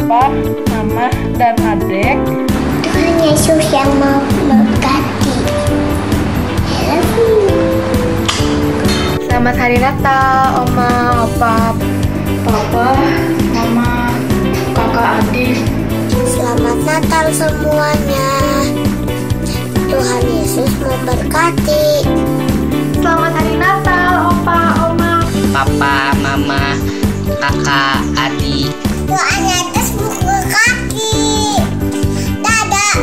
Papa, Mama, dan Adik. Tuhan Yesus yang memberkati. I love you. Selamat Hari Natal, Oma, Opa, Papa, Mama, Kakak, Adik. Selamat Natal semuanya. Tuhan Yesus memberkati. Selamat Hari Natal, Opa, Oma, Papa, Mama, Kakak, Adik. Tuhan Yesus memberkati. Dadah.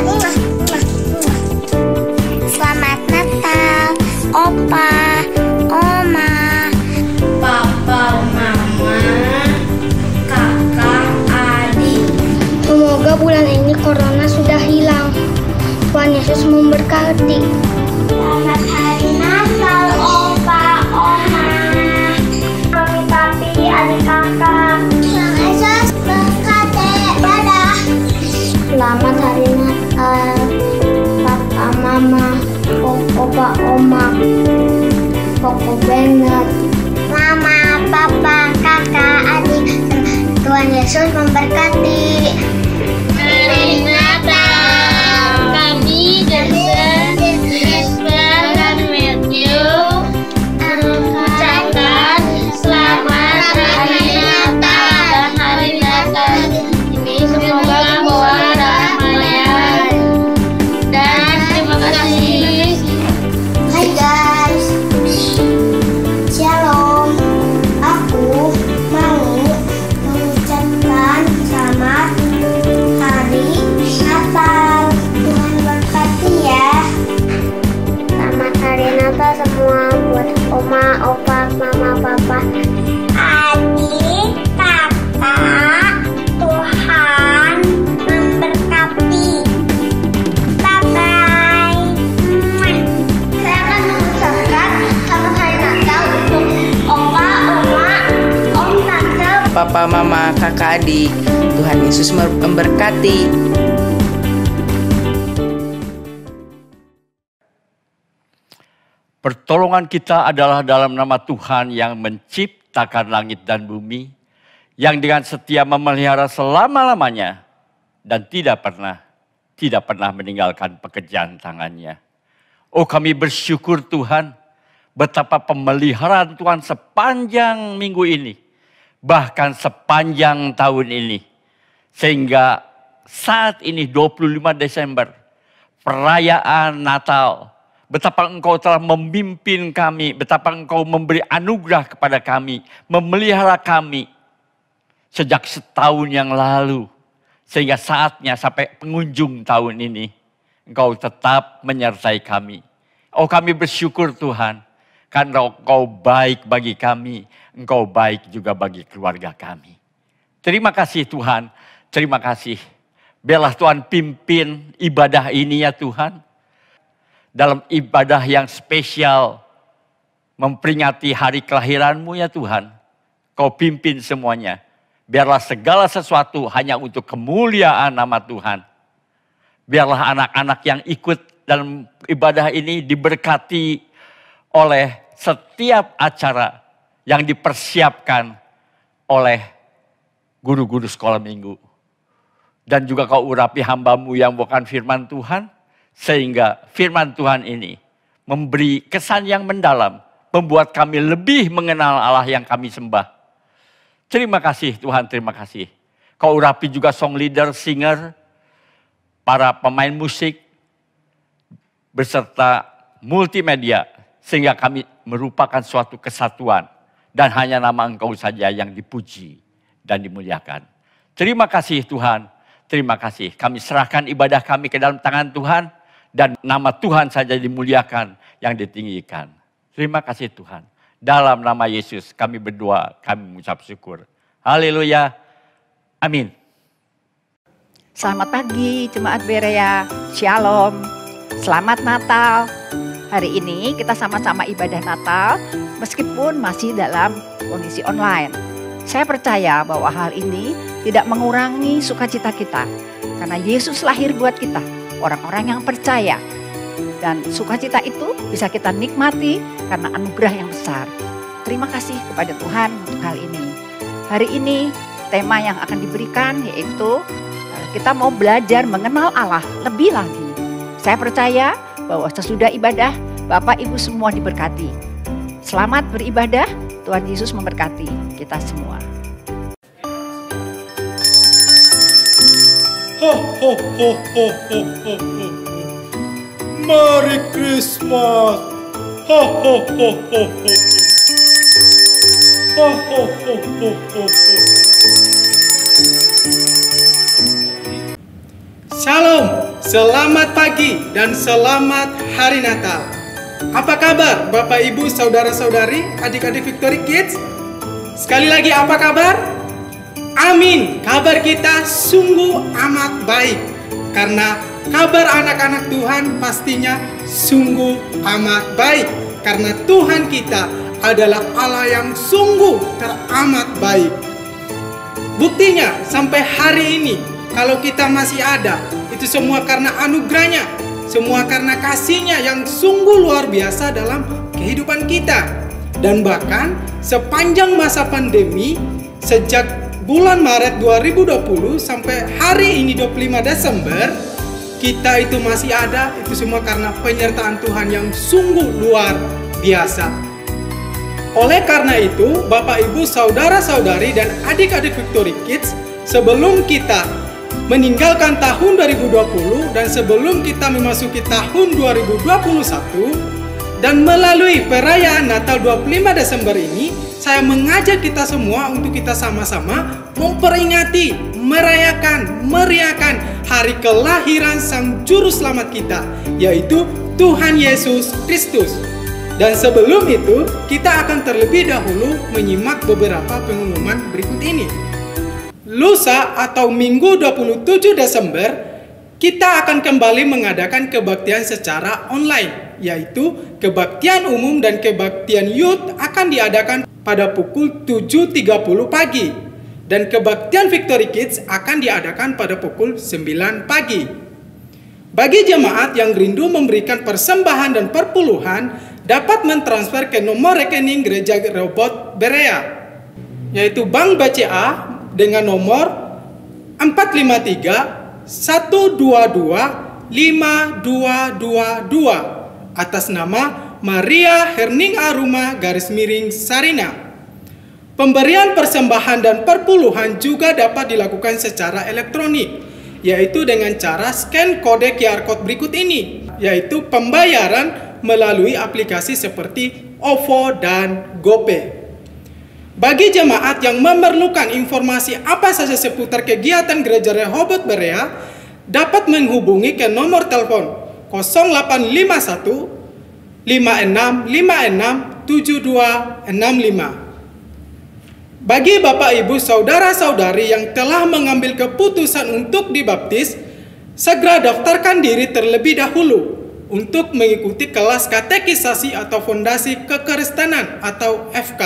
Selamat Natal, Opa, Oma, Papa, Mama, Kakak, Adik. Semoga bulan ini corona sudah hilang. Tuhan Yesus memberkati. Selamat Hari Natal, Opa, Oma, Mami, Papi, adik kakak. Tuhan Yesus memberkati. Dadah. Selamat Hari Natal, Papa, Mama, Opa, Oma, Koko banget. Mama, Papa, kakak, adik. Tuhan Yesus memberkati. Hari Natal, kami dan Esther dan Matthew mengucapkan selamat Hari Natal dan Hari Natal ini semoga membawa rahmatnya dan terima kasih. Hai guys, Shalom. Aku mau mengucapkan selamat Hari Natal. Tuhan berkati ya. Selamat Hari Natal semua buat Oma, Opa, Mama, Papa, adik, kakak. Tuhan memberkati. Bye-bye. Saya akan mengucapkan selamat Hari Natal untuk Opa, Oma, Om, Tante. Papa, Mama, Kakak, Adik. Tuhan Yesus memberkati. Pertolongan kita adalah dalam nama Tuhan yang menciptakan langit dan bumi, yang dengan setia memelihara selama-lamanya dan tidak pernah meninggalkan pekerjaan tangannya. Oh, kami bersyukur Tuhan, betapa pemeliharaan Tuhan sepanjang minggu ini, bahkan sepanjang tahun ini. Sehingga saat ini 25 Desember, perayaan Natal, betapa Engkau telah memimpin kami, betapa Engkau memberi anugerah kepada kami, memelihara kami sejak setahun yang lalu. Sehingga saatnya sampai penghujung tahun ini, Engkau tetap menyertai kami. Oh, kami bersyukur Tuhan, karena Engkau baik bagi kami, Engkau baik juga bagi keluarga kami. Terima kasih Tuhan, terima kasih. Biarlah Tuhan pimpin ibadah ini ya Tuhan. Dalam ibadah yang spesial, memperingati hari kelahiran-Mu ya Tuhan. Kau pimpin semuanya. Biarlah segala sesuatu hanya untuk kemuliaan nama Tuhan. Biarlah anak-anak yang ikut dalam ibadah ini diberkati oleh setiap acara yang dipersiapkan oleh guru-guru sekolah minggu. Dan juga Kau urapi hamba-Mu yang bukan firman Tuhan. Sehingga firman Tuhan ini memberi kesan yang mendalam. Membuat kami lebih mengenal Allah yang kami sembah. Terima kasih Tuhan, terima kasih. Kau urapi juga song leader, singer, para pemain musik, beserta multimedia. Sehingga kami merupakan suatu kesatuan. Dan hanya nama Engkau saja yang dipuji dan dimuliakan. Terima kasih Tuhan, terima kasih. Kami serahkan ibadah kami ke dalam tangan Tuhan. Dan nama Tuhan saja dimuliakan, yang ditinggikan. Terima kasih Tuhan. Dalam nama Yesus kami berdoa, kami mengucap syukur. Haleluya. Amin. Selamat pagi Jemaat Berea. Shalom. Selamat Natal. Hari ini kita sama-sama ibadah Natal meskipun masih dalam kondisi online. Saya percaya bahwa hal ini tidak mengurangi sukacita kita. Karena Yesus lahir buat kita, orang-orang yang percaya. Dan sukacita itu bisa kita nikmati karena anugerah yang besar. Terima kasih kepada Tuhan untuk hal ini. Hari ini tema yang akan diberikan yaitu kita mau belajar mengenal Allah lebih lagi. Saya percaya bahwa sesudah ibadah, Bapak Ibu semua diberkati. Selamat beribadah, Tuhan Yesus memberkati kita semua. Ho ho ho ho ho ho ho. Merry Christmas. Ho ho ho ho ho. Ho ho ho ho ho ho. Shalom, selamat pagi dan selamat Hari Natal. Apa kabar Bapak Ibu, saudara-saudari, adik-adik Victory Kids? Sekali lagi apa kabar? Amin, kabar kita sungguh amat baik. Karena kabar anak-anak Tuhan pastinya sungguh amat baik. Karena Tuhan kita adalah Allah yang sungguh teramat baik. Buktinya sampai hari ini, kalau kita masih ada, itu semua karena anugerahnya, semua karena kasihnya yang sungguh luar biasa dalam kehidupan kita. Dan bahkan sepanjang masa pandemi, sejak bulan Maret 2020 sampai hari ini 25 Desember, kita itu masih ada, itu semua karena penyertaan Tuhan yang sungguh luar biasa. Oleh karena itu, Bapak Ibu, saudara-saudari dan adik-adik Victory Kids, sebelum kita meninggalkan tahun 2020 dan sebelum kita memasuki tahun 2021 dan melalui perayaan Natal 25 Desember ini, saya mengajak kita semua untuk kita sama-sama memperingati, merayakan, meriahkan hari kelahiran Sang Juru Selamat kita, yaitu Tuhan Yesus Kristus. Dan sebelum itu, kita akan terlebih dahulu menyimak beberapa pengumuman berikut ini. Lusa atau Minggu 27 Desember, kita akan kembali mengadakan kebaktian secara online, yaitu kebaktian umum dan kebaktian youth akan diadakan pada pukul 7.30 pagi. Dan kebaktian Victory Kids akan diadakan pada pukul 9 pagi. Bagi jemaat yang rindu memberikan persembahan dan perpuluhan, dapat mentransfer ke nomor rekening Gereja Rehoboth Berea, yaitu Bank BCA dengan nomor 453 122 5222 atas nama Maria Herning Aruma _Sarina. Pemberian persembahan dan perpuluhan juga dapat dilakukan secara elektronik, yaitu dengan cara scan kode QR Code berikut ini, yaitu pembayaran melalui aplikasi seperti OVO dan GoPay. Bagi jemaat yang memerlukan informasi apa saja seputar kegiatan Gereja Rehoboth Berea, dapat menghubungi ke nomor telepon 0851 5656 7265. Bagi Bapak Ibu saudara-saudari yang telah mengambil keputusan untuk dibaptis, segera daftarkan diri terlebih dahulu untuk mengikuti kelas katekisasi atau fondasi kekristenan atau FK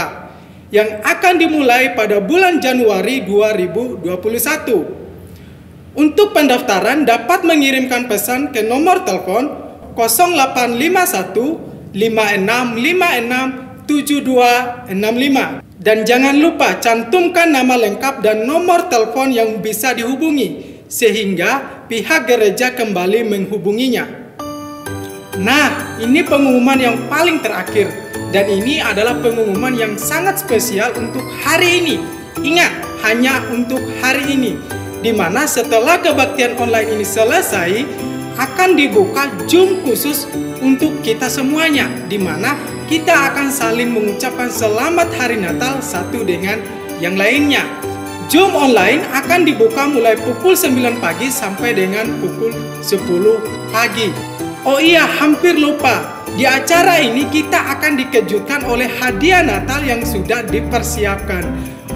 yang akan dimulai pada bulan Januari 2021. Untuk pendaftaran dapat mengirimkan pesan ke nomor telepon 0851 5656 7265. Dan jangan lupa cantumkan nama lengkap dan nomor telepon yang bisa dihubungi, sehingga pihak gereja kembali menghubunginya. Nah, ini pengumuman yang paling terakhir, dan ini adalah pengumuman yang sangat spesial untuk hari ini. Ingat, hanya untuk hari ini, di mana setelah kebaktian online ini selesai, akan dibuka Zoom khusus untuk kita semuanya, di mana kita akan saling mengucapkan selamat hari Natal satu dengan yang lainnya. Zoom online akan dibuka mulai pukul 9 pagi sampai dengan pukul 10 pagi. Oh iya, hampir lupa. Di acara ini kita akan dikejutkan oleh hadiah Natal yang sudah dipersiapkan.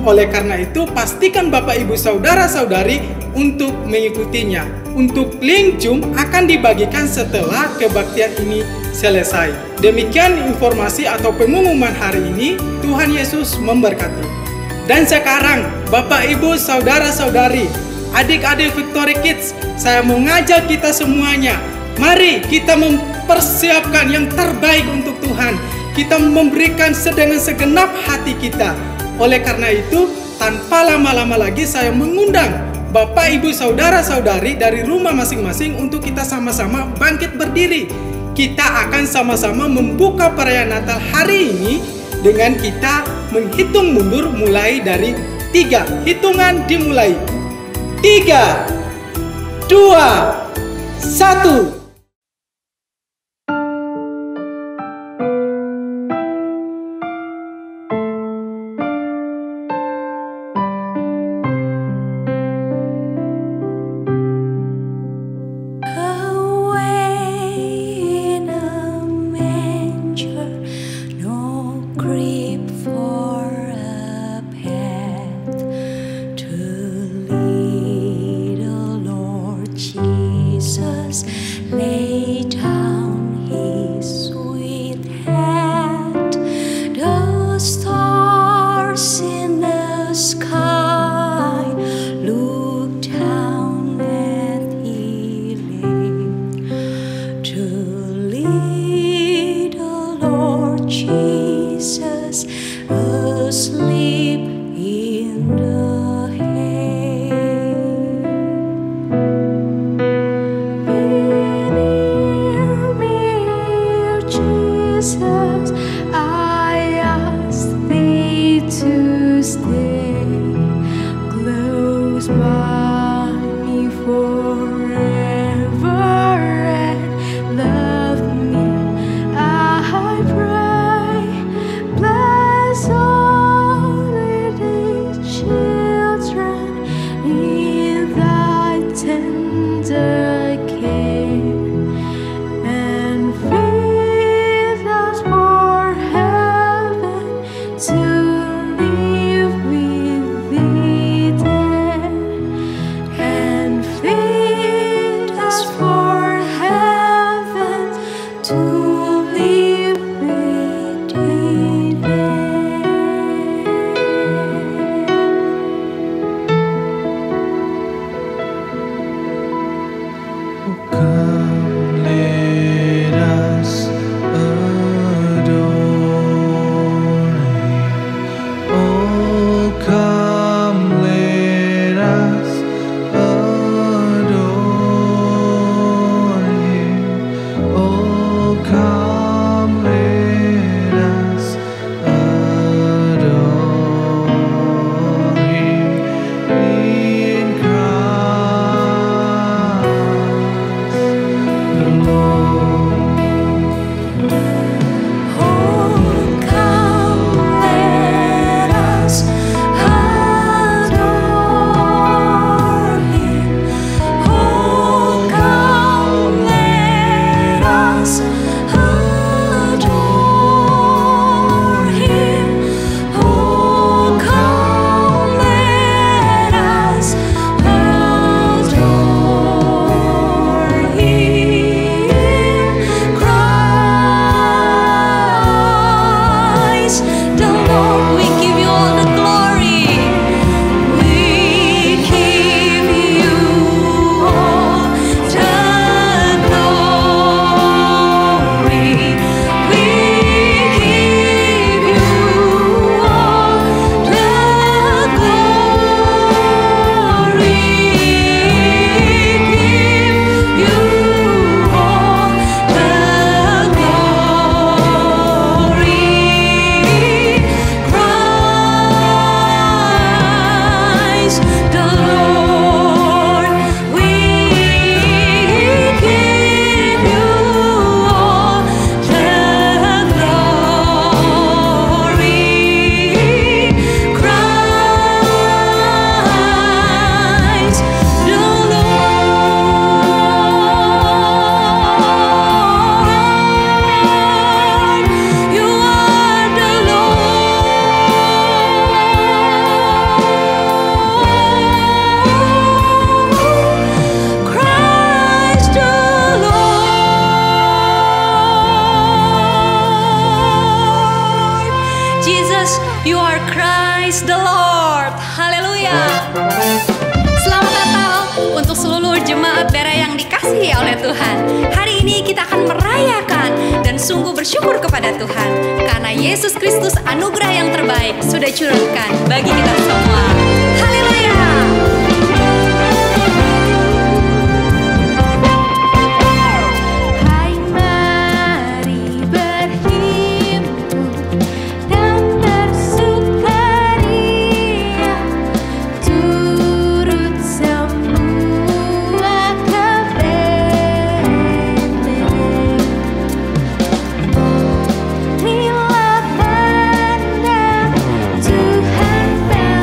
Oleh karena itu, pastikan Bapak Ibu saudara-saudari untuk mengikutinya. Untuk link Zoom akan dibagikan setelah kebaktian ini selesai. Demikian informasi atau pengumuman hari ini. Tuhan Yesus memberkati. Dan sekarang, Bapak Ibu saudara-saudari, adik-adik Victory Kids, saya mengajak kita semuanya, mari kita mempersiapkan yang terbaik untuk Tuhan. Kita memberikan dengan segenap hati kita. Oleh karena itu, tanpa lama-lama lagi saya mengundang Bapak, Ibu, Saudara-saudari dari rumah masing-masing untuk kita sama-sama bangkit berdiri. Kita akan sama-sama membuka perayaan Natal hari ini dengan kita menghitung mundur mulai dari 3. Hitungan dimulai. 3, 2, 1. Praise the Lord. Haleluya. Selamat Natal untuk seluruh jemaat Bera yang dikasihi oleh Tuhan. Hari ini kita akan merayakan dan sungguh bersyukur kepada Tuhan karena Yesus Kristus anugerah yang terbaik sudah curahkan bagi kita semua. Haleluya. Tuhan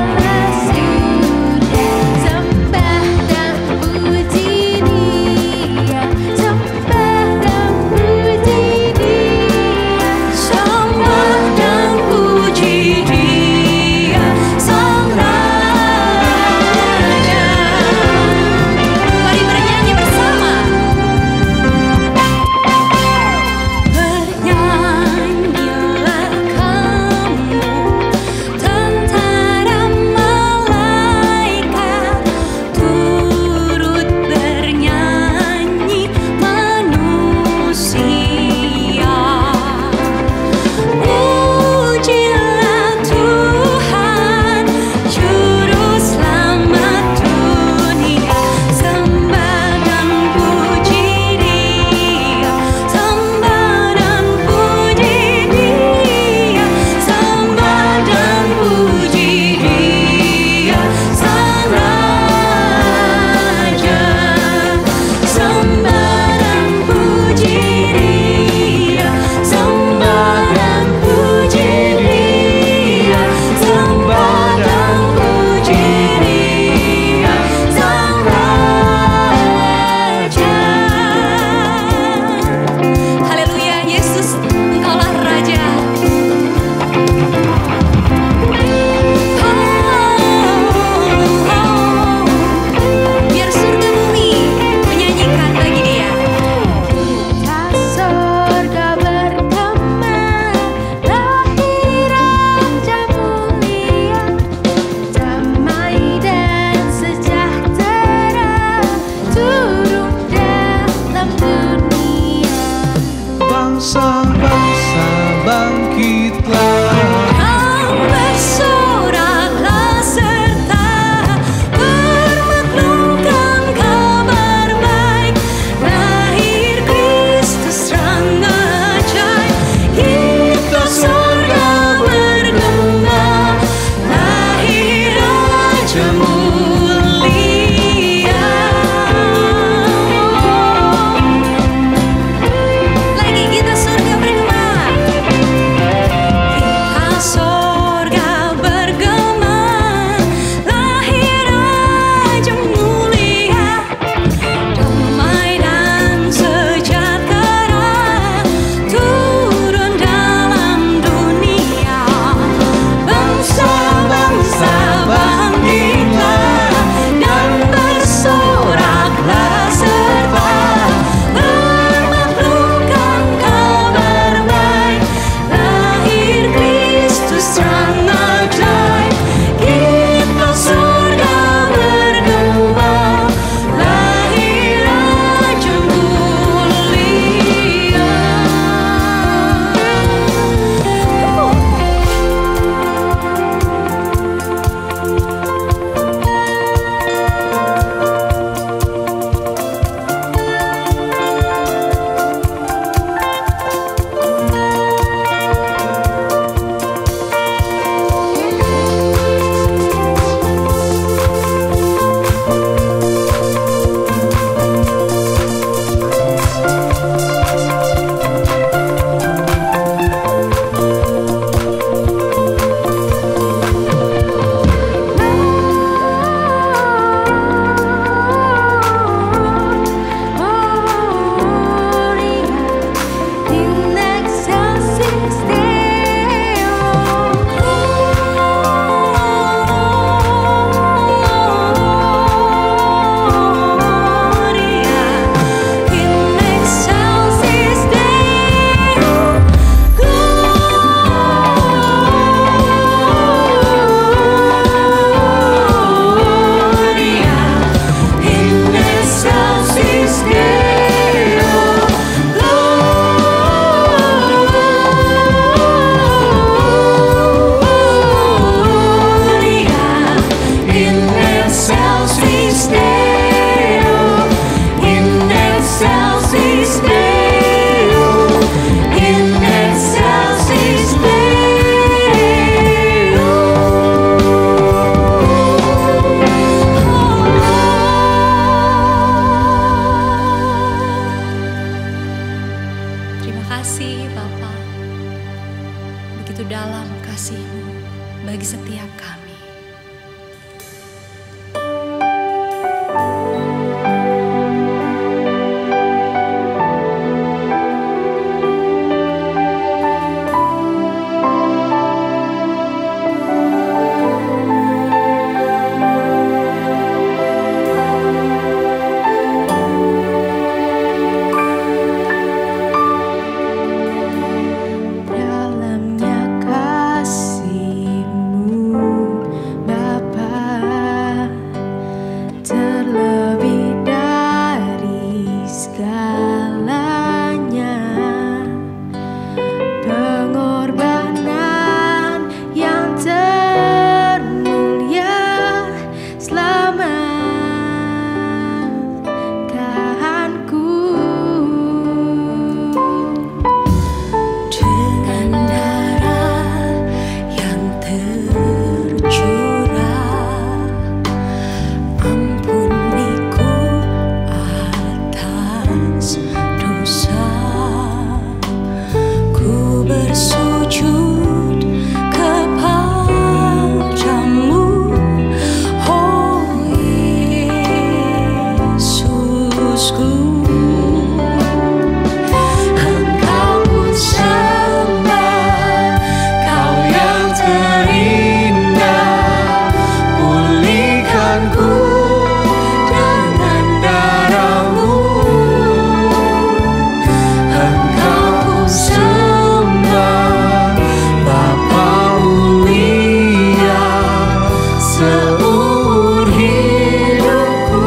seumur hidupku,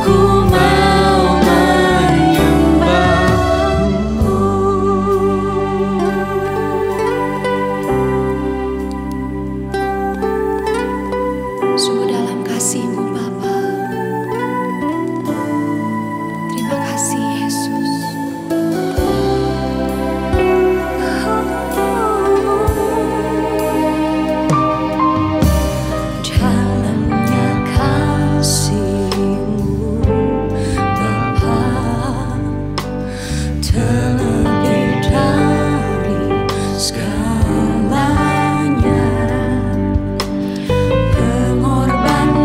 ku mau menyembah-Mu. Sungguh dalam kasih-Mu Bapa. Terima kasih Yesus. Dalamnya kasih-Mu Bapa, terlebih dari segalanya. Pengorbanan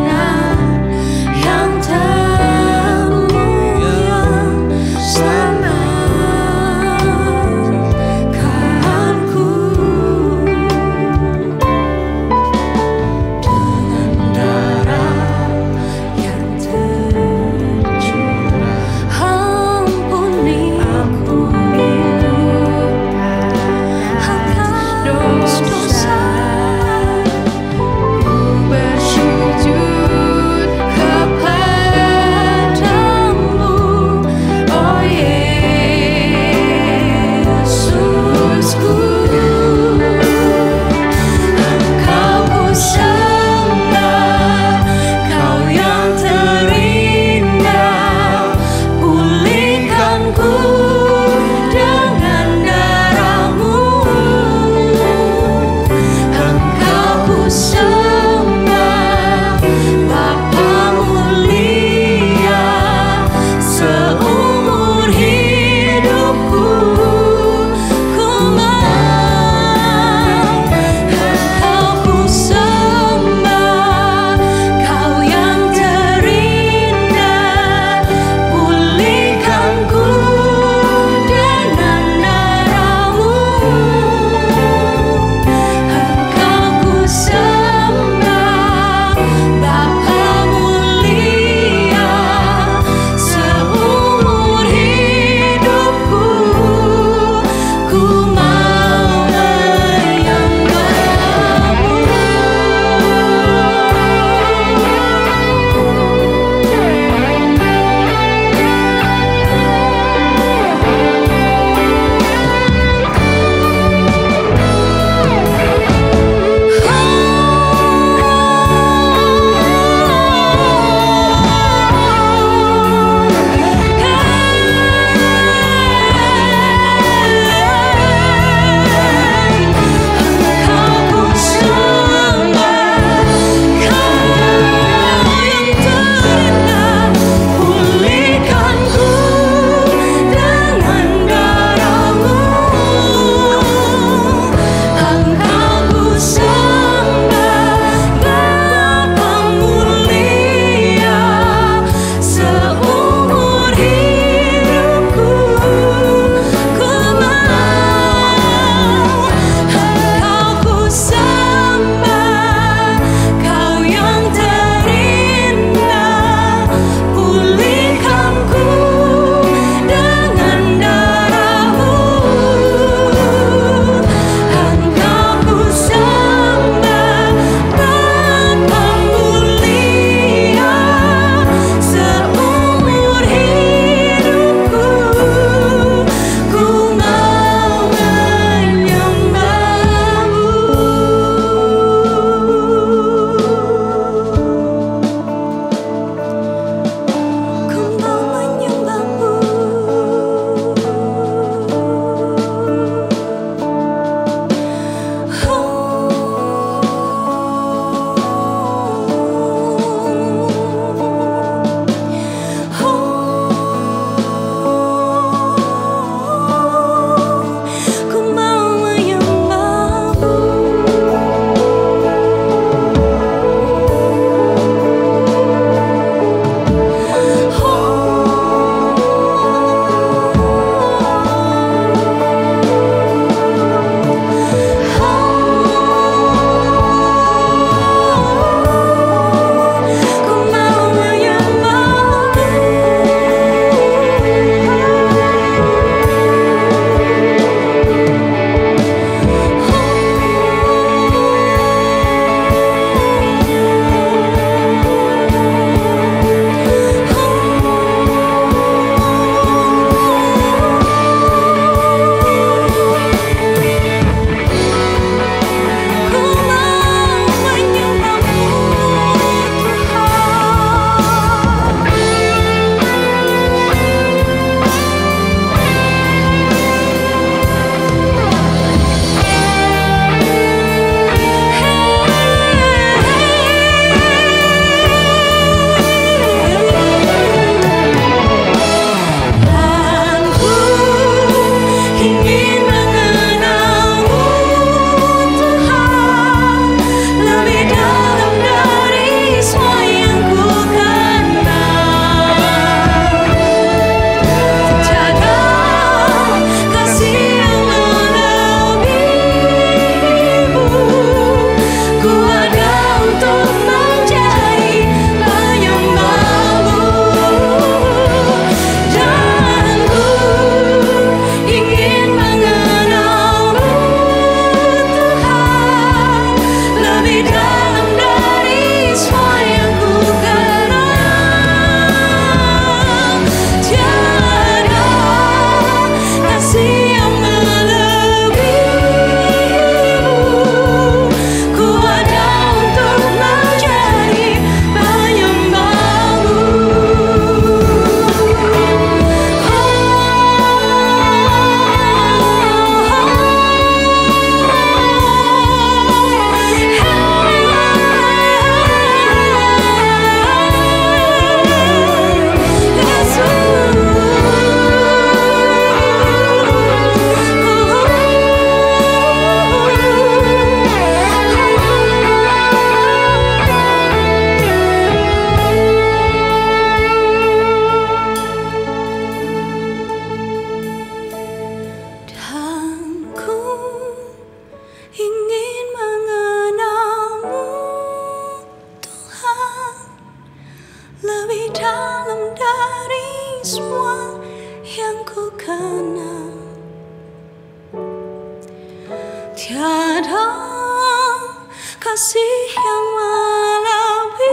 kasih yang melebihimu.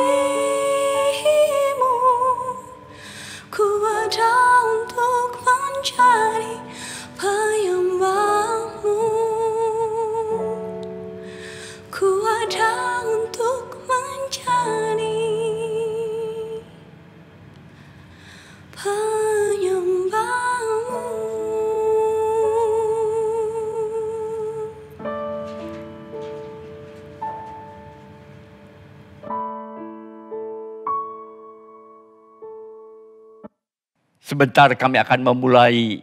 Ku ada untuk mencari penyembahmu. Ku ada untuk mencari penyembahmu. Sebentar kami akan memulai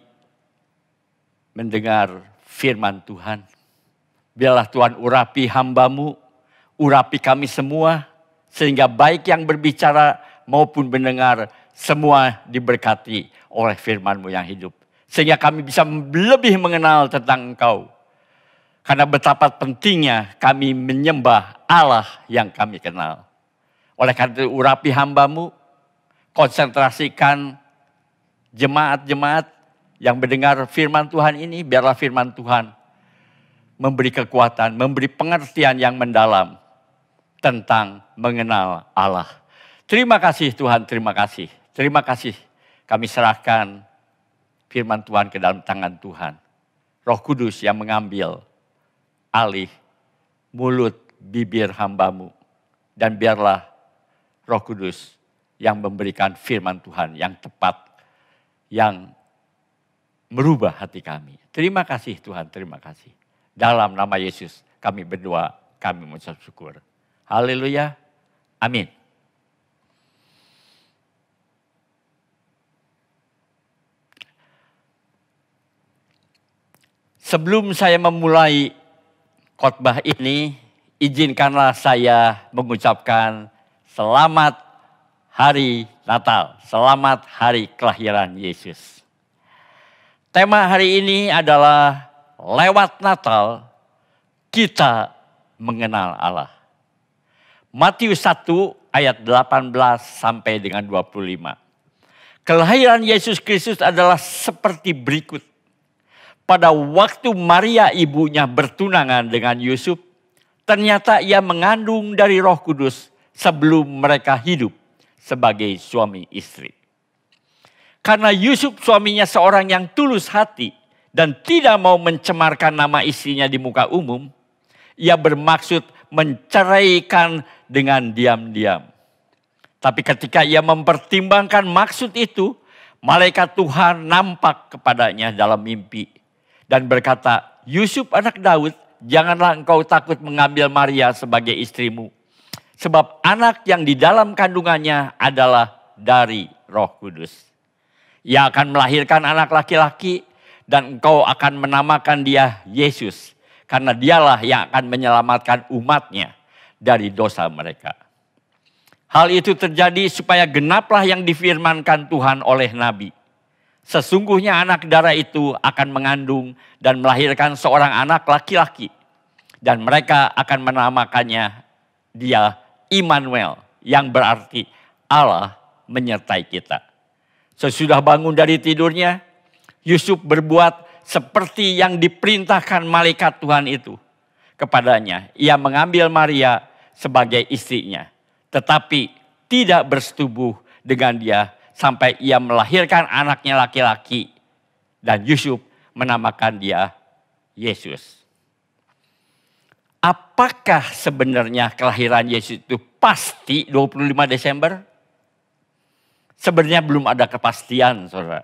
mendengar firman Tuhan. Biarlah Tuhan urapi hamba-Mu, urapi kami semua, sehingga baik yang berbicara maupun mendengar, semua diberkati oleh firman-Mu yang hidup. Sehingga kami bisa lebih mengenal tentang Engkau. Karena betapa pentingnya kami menyembah Allah yang kami kenal. Oleh karena itu urapi hamba-Mu, konsentrasikan jemaat-jemaat yang mendengar firman Tuhan ini, biarlah firman Tuhan memberi kekuatan, memberi pengertian yang mendalam tentang mengenal Allah. Terima kasih Tuhan, terima kasih. Terima kasih kami serahkan firman Tuhan ke dalam tangan Tuhan. Roh Kudus yang mengambil alih mulut bibir hamba-Mu. Dan biarlah Roh Kudus yang memberikan firman Tuhan yang tepat, yang merubah hati kami. Terima kasih Tuhan, terima kasih. Dalam nama Yesus kami berdoa, kami mengucap syukur. Haleluya, amin. Sebelum saya memulai khotbah ini, izinkanlah saya mengucapkan selamat Hari Natal, selamat hari kelahiran Yesus. Tema hari ini adalah lewat Natal kita mengenal Allah. Matius 1 ayat 18 sampai dengan 25. Kelahiran Yesus Kristus adalah seperti berikut. Pada waktu Maria ibunya bertunangan dengan Yusuf, ternyata ia mengandung dari Roh Kudus sebelum mereka hidup sebagai suami istri. Karena Yusuf suaminya seorang yang tulus hati dan tidak mau mencemarkan nama istrinya di muka umum, ia bermaksud menceraikan dengan diam-diam. Tapi ketika ia mempertimbangkan maksud itu, malaikat Tuhan nampak kepadanya dalam mimpi dan berkata, Yusuf anak Daud, janganlah engkau takut mengambil Maria sebagai istrimu. Sebab anak yang di dalam kandungannya adalah dari Roh Kudus. Ia akan melahirkan anak laki-laki dan engkau akan menamakan dia Yesus. Karena dialah yang akan menyelamatkan umatnya dari dosa mereka. Hal itu terjadi supaya genaplah yang difirmankan Tuhan oleh Nabi. Sesungguhnya anak darah itu akan mengandung dan melahirkan seorang anak laki-laki. Dan mereka akan menamakannya dia Immanuel, yang berarti Allah menyertai kita. Sesudah bangun dari tidurnya, Yusuf berbuat seperti yang diperintahkan malaikat Tuhan itu kepadanya. Ia mengambil Maria sebagai istrinya, tetapi tidak bersetubuh dengan dia sampai ia melahirkan anaknya laki-laki. Dan Yusuf menamakan dia Yesus. Apakah sebenarnya kelahiran Yesus itu pasti 25 Desember? Sebenarnya belum ada kepastian, saudara.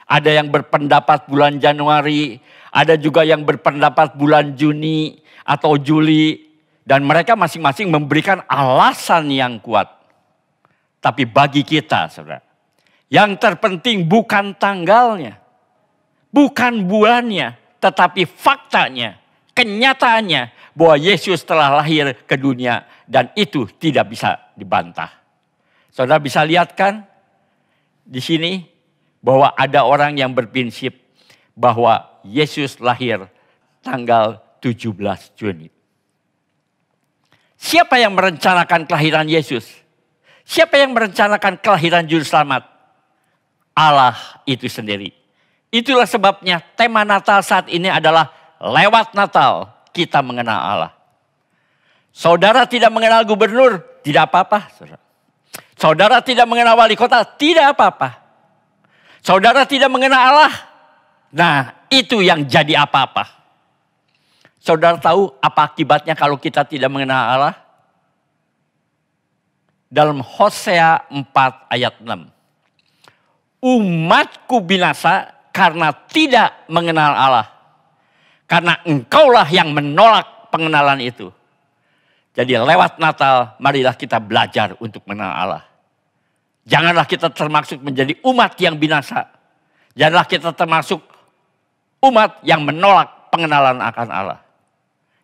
Ada yang berpendapat bulan Januari, ada juga yang berpendapat bulan Juni atau Juli. Dan mereka masing-masing memberikan alasan yang kuat. Tapi bagi kita, saudara, yang terpenting bukan tanggalnya, bukan bulannya, tetapi faktanya, kenyataannya, bahwa Yesus telah lahir ke dunia dan itu tidak bisa dibantah. Saudara bisa lihat kan di sini bahwa ada orang yang berprinsip bahwa Yesus lahir tanggal 17 Juni. Siapa yang merencanakan kelahiran Yesus? Siapa yang merencanakan kelahiran Juru Selamat? Allah itu sendiri. Itulah sebabnya tema Natal saat ini adalah lewat Natal kita mengenal Allah. Saudara tidak mengenal gubernur, tidak apa-apa. Saudara tidak mengenal wali kota, tidak apa-apa. Saudara tidak mengenal Allah. Nah, itu yang jadi apa-apa. Saudara tahu apa akibatnya kalau kita tidak mengenal Allah? Dalam Hosea 4 ayat 6. Umatku binasa karena tidak mengenal Allah. Karena engkaulah yang menolak pengenalan itu. Jadi lewat Natal, marilah kita belajar untuk mengenal Allah. Janganlah kita termasuk menjadi umat yang binasa. Janganlah kita termasuk umat yang menolak pengenalan akan Allah.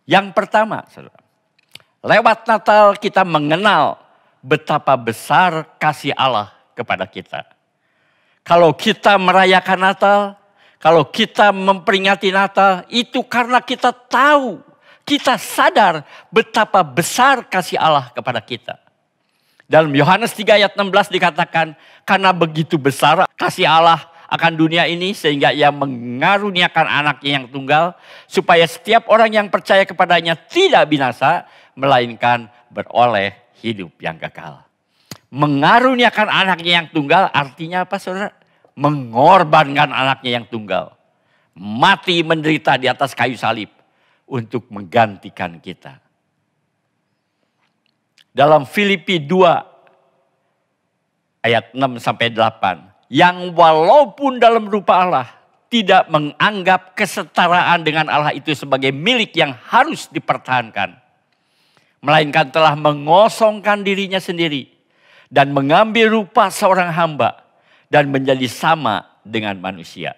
Yang pertama, saudara, lewat Natal kita mengenal betapa besar kasih Allah kepada kita. Kalau kita merayakan Natal, kalau kita memperingati Natal, itu karena kita tahu, kita sadar betapa besar kasih Allah kepada kita. Dalam Yohanes 3 ayat 16 dikatakan, karena begitu besar kasih Allah akan dunia ini sehingga ia mengaruniakan anaknya yang tunggal, supaya setiap orang yang percaya kepadanya tidak binasa, melainkan beroleh hidup yang kekal. Mengaruniakan anaknya yang tunggal artinya apa, saudara? Mengorbankan anaknya yang tunggal. Mati menderita di atas kayu salib untuk menggantikan kita. Dalam Filipi 2 ayat 6-8. Yang walaupun dalam rupa Allah tidak menganggap kesetaraan dengan Allah itu sebagai milik yang harus dipertahankan. Melainkan telah mengosongkan dirinya sendiri. Dan mengambil rupa seorang hamba. Dan menjadi sama dengan manusia.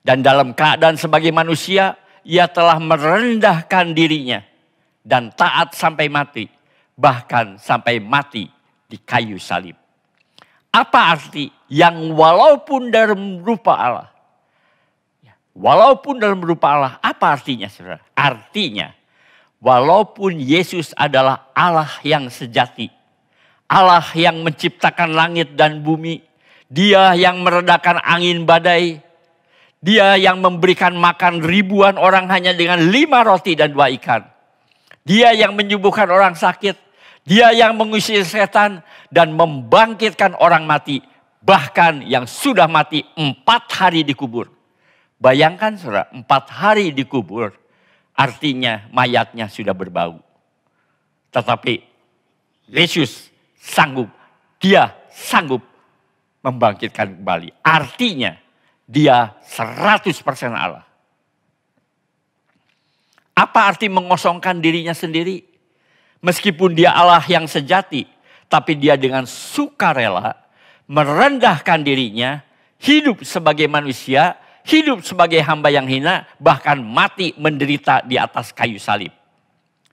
Dan dalam keadaan sebagai manusia, ia telah merendahkan dirinya. Dan taat sampai mati. Bahkan sampai mati di kayu salib. Apa arti yang walaupun dalam rupa Allah? Walaupun dalam rupa Allah, apa artinya, saudara? Artinya, walaupun Yesus adalah Allah yang sejati. Allah yang menciptakan langit dan bumi. Dia yang meredakan angin badai. Dia yang memberikan makan ribuan orang hanya dengan 5 roti dan 2 ikan. Dia yang menyembuhkan orang sakit. Dia yang mengusir setan dan membangkitkan orang mati. Bahkan yang sudah mati 4 hari dikubur. Bayangkan saudara, 4 hari dikubur. Artinya mayatnya sudah berbau. Tetapi Yesus sanggup. Dia sanggup membangkitkan kembali. Artinya dia 100% Allah. Apa arti mengosongkan dirinya sendiri? Meskipun dia Allah yang sejati, tapi dia dengan sukarela merendahkan dirinya, hidup sebagai manusia, hidup sebagai hamba yang hina, bahkan mati menderita di atas kayu salib.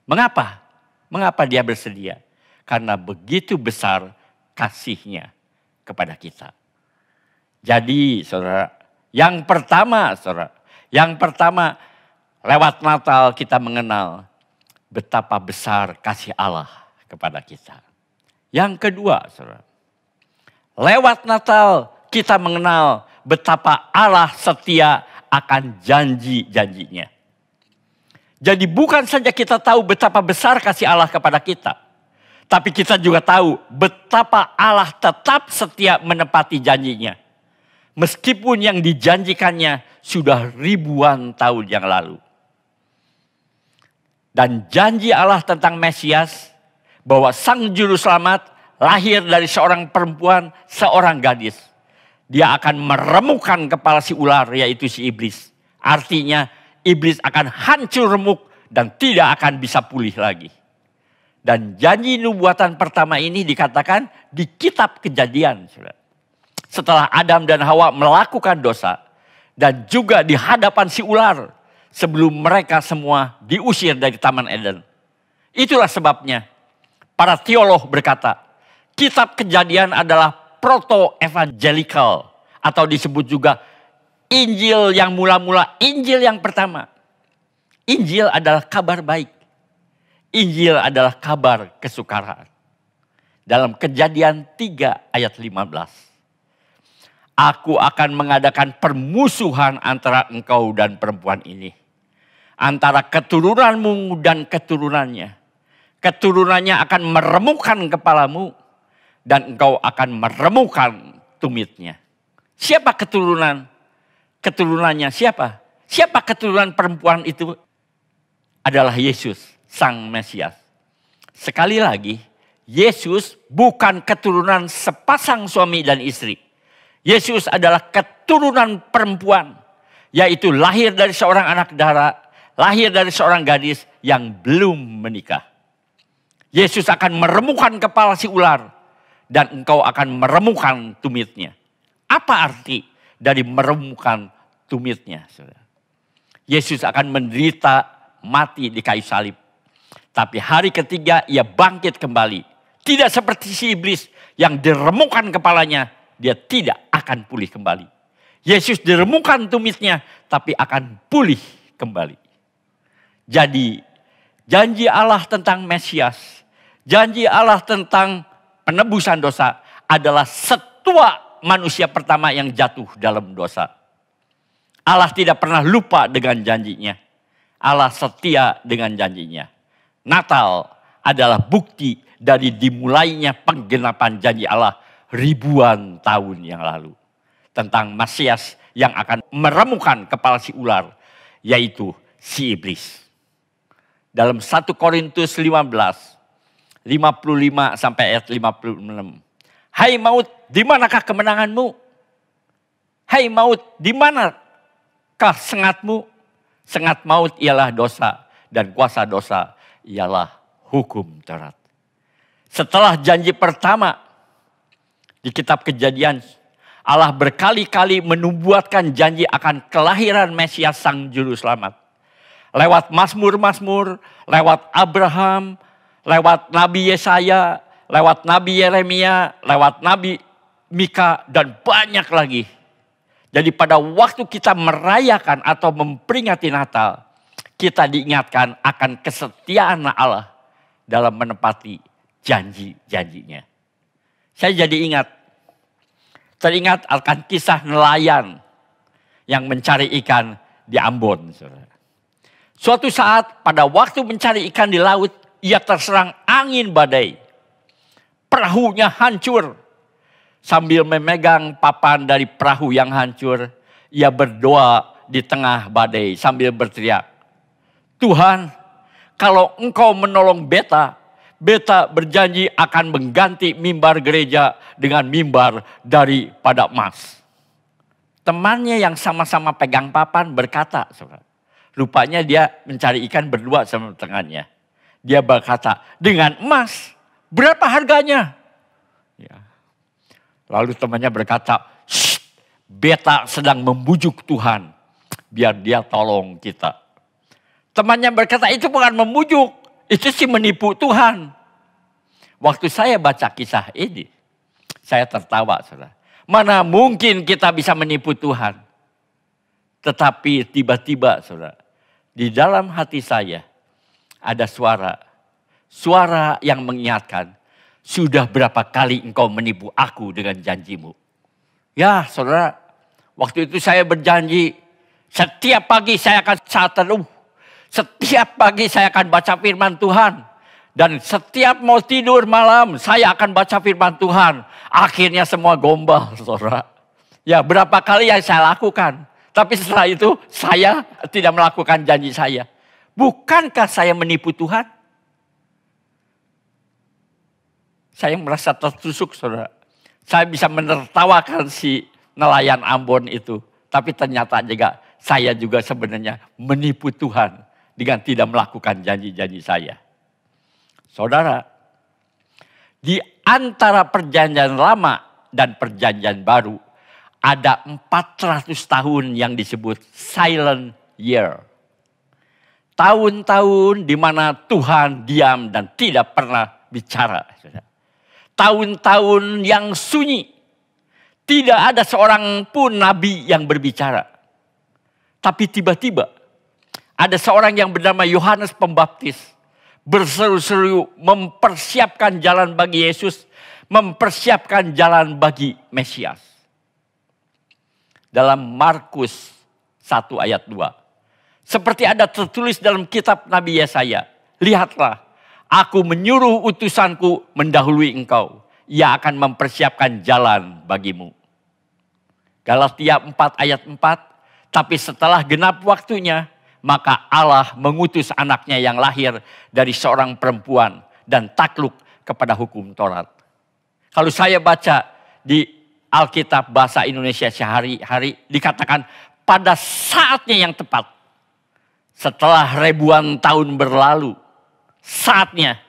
Mengapa? Mengapa dia bersedia? Karena begitu besar kasihnya kepada kita. Jadi saudara, yang pertama lewat Natal kita mengenal betapa besar kasih Allah kepada kita. Yang kedua, saudara, lewat Natal kita mengenal betapa Allah setia akan janji-janjinya. Jadi bukan saja kita tahu betapa besar kasih Allah kepada kita, tapi kita juga tahu betapa Allah tetap setia menepati janjinya. Meskipun yang dijanjikannya sudah ribuan tahun yang lalu. Dan janji Allah tentang Mesias, bahwa sang juru selamat lahir dari seorang perempuan, seorang gadis. Dia akan meremukkan kepala si ular, yaitu si iblis. Artinya iblis akan hancur remuk dan tidak akan bisa pulih lagi. Dan janji nubuatan pertama ini dikatakan di kitab Kejadian. Setelah Adam dan Hawa melakukan dosa dan juga di hadapan si ular. Sebelum mereka semua diusir dari Taman Eden. Itulah sebabnya para teolog berkata, kitab Kejadian adalah proto-evangelical. Atau disebut juga Injil yang mula-mula, Injil yang pertama. Injil adalah kabar baik. Injil adalah kabar kesukaraan. Dalam Kejadian 3 ayat 15. Aku akan mengadakan permusuhan antara engkau dan perempuan ini. Antara keturunanmu dan keturunannya. keturunannya akan meremukkan kepalamu dan engkau akan meremukkan tumitnya. Siapa keturunan? Keturunannya siapa? Siapa keturunan perempuan itu? Adalah Yesus, Sang Mesias. Sekali lagi, Yesus bukan keturunan sepasang suami dan istri. Yesus adalah keturunan perempuan, yaitu lahir dari seorang anak darah, lahir dari seorang gadis yang belum menikah. Yesus akan meremukkan kepala si ular dan engkau akan meremukkan tumitnya. Apa arti dari meremukkan tumitnya? Yesus akan menderita mati di kayu salib. Tapi hari ketiga ia bangkit kembali. Tidak seperti si iblis yang diremukkan kepalanya, dia tidak akan pulih kembali. Yesus diremukkan tumitnya, tapi akan pulih kembali. Jadi janji Allah tentang Mesias, janji Allah tentang penebusan dosa adalah setua manusia pertama yang jatuh dalam dosa. Allah tidak pernah lupa dengan janjinya. Allah setia dengan janjinya. Natal adalah bukti dari dimulainya penggenapan janji Allah ribuan tahun yang lalu. Tentang Mesias yang akan meremukkan kepala si ular, yaitu si iblis. Dalam 1 Korintus 15, 55 sampai ayat 56. Hai maut, di manakah kemenanganmu? Hai maut, di manakah sengatmu? Sengat maut ialah dosa dan kuasa dosa ialah hukum Taurat. Setelah janji pertama di kitab Kejadian, Allah berkali-kali menubuatkan janji akan kelahiran Mesias Sang Juru Selamat. Lewat Mazmur-Mazmur, lewat Abraham, lewat Nabi Yesaya, lewat Nabi Yeremia, lewat Nabi Mika, dan banyak lagi. Jadi pada waktu kita merayakan atau memperingati Natal, kita diingatkan akan kesetiaan Allah dalam menepati janji-janjinya. Saya jadi teringat akan kisah nelayan yang mencari ikan di Ambon. Suatu saat pada waktu mencari ikan di laut, ia terserang angin badai. Perahunya hancur. Sambil memegang papan dari perahu yang hancur, ia berdoa di tengah badai sambil berteriak, Tuhan, kalau engkau menolong beta berjanji akan mengganti mimbar gereja dengan mimbar daripada emas. Temannya yang sama-sama pegang papan berkata, rupanya dia mencari ikan berdua sama tangannya. Dia berkata, dengan emas, berapa harganya? Ya. Lalu temannya berkata, beta sedang membujuk Tuhan, biar dia tolong kita. Temannya berkata, itu bukan membujuk, itu sih menipu Tuhan. Waktu saya baca kisah ini, saya tertawa, saudara. Mana mungkin kita bisa menipu Tuhan? Tetapi tiba-tiba, saudara, di dalam hati saya ada suara yang mengingatkan, sudah berapa kali engkau menipu aku dengan janjimu? Ya, saudara, waktu itu saya berjanji, setiap pagi saya akan saat teduh. Setiap pagi saya akan baca firman Tuhan. Dan setiap mau tidur malam, saya akan baca firman Tuhan. Akhirnya semua gombal, saudara. Ya, berapa kali yang saya lakukan. Tapi setelah itu, saya tidak melakukan janji saya. Bukankah saya menipu Tuhan? Saya merasa tertusuk, saudara. Saya bisa menertawakan si nelayan Ambon itu. Tapi ternyata juga saya juga sebenarnya menipu Tuhan dengan tidak melakukan janji-janji saya. Saudara, di antara perjanjian lama dan perjanjian baru, ada 400 tahun yang disebut silent year. Tahun-tahun di mana Tuhan diam dan tidak pernah bicara. Tahun-tahun yang sunyi. Tidak ada seorang pun nabi yang berbicara. Tapi tiba-tiba ada seorang yang bernama Yohanes Pembaptis. Berseru-seru mempersiapkan jalan bagi Yesus. Mempersiapkan jalan bagi Mesias. Dalam Markus 1 ayat 2. Seperti ada tertulis dalam kitab Nabi Yesaya. Lihatlah, Aku menyuruh utusanku mendahului engkau. Ia akan mempersiapkan jalan bagimu. Galatia 4 ayat 4. Tapi setelah genap waktunya, maka Allah mengutus anaknya yang lahir dari seorang perempuan dan takluk kepada hukum Taurat. Kalau saya baca di Alkitab bahasa Indonesia sehari-hari dikatakan pada saatnya yang tepat. Setelah ribuan tahun berlalu, saatnya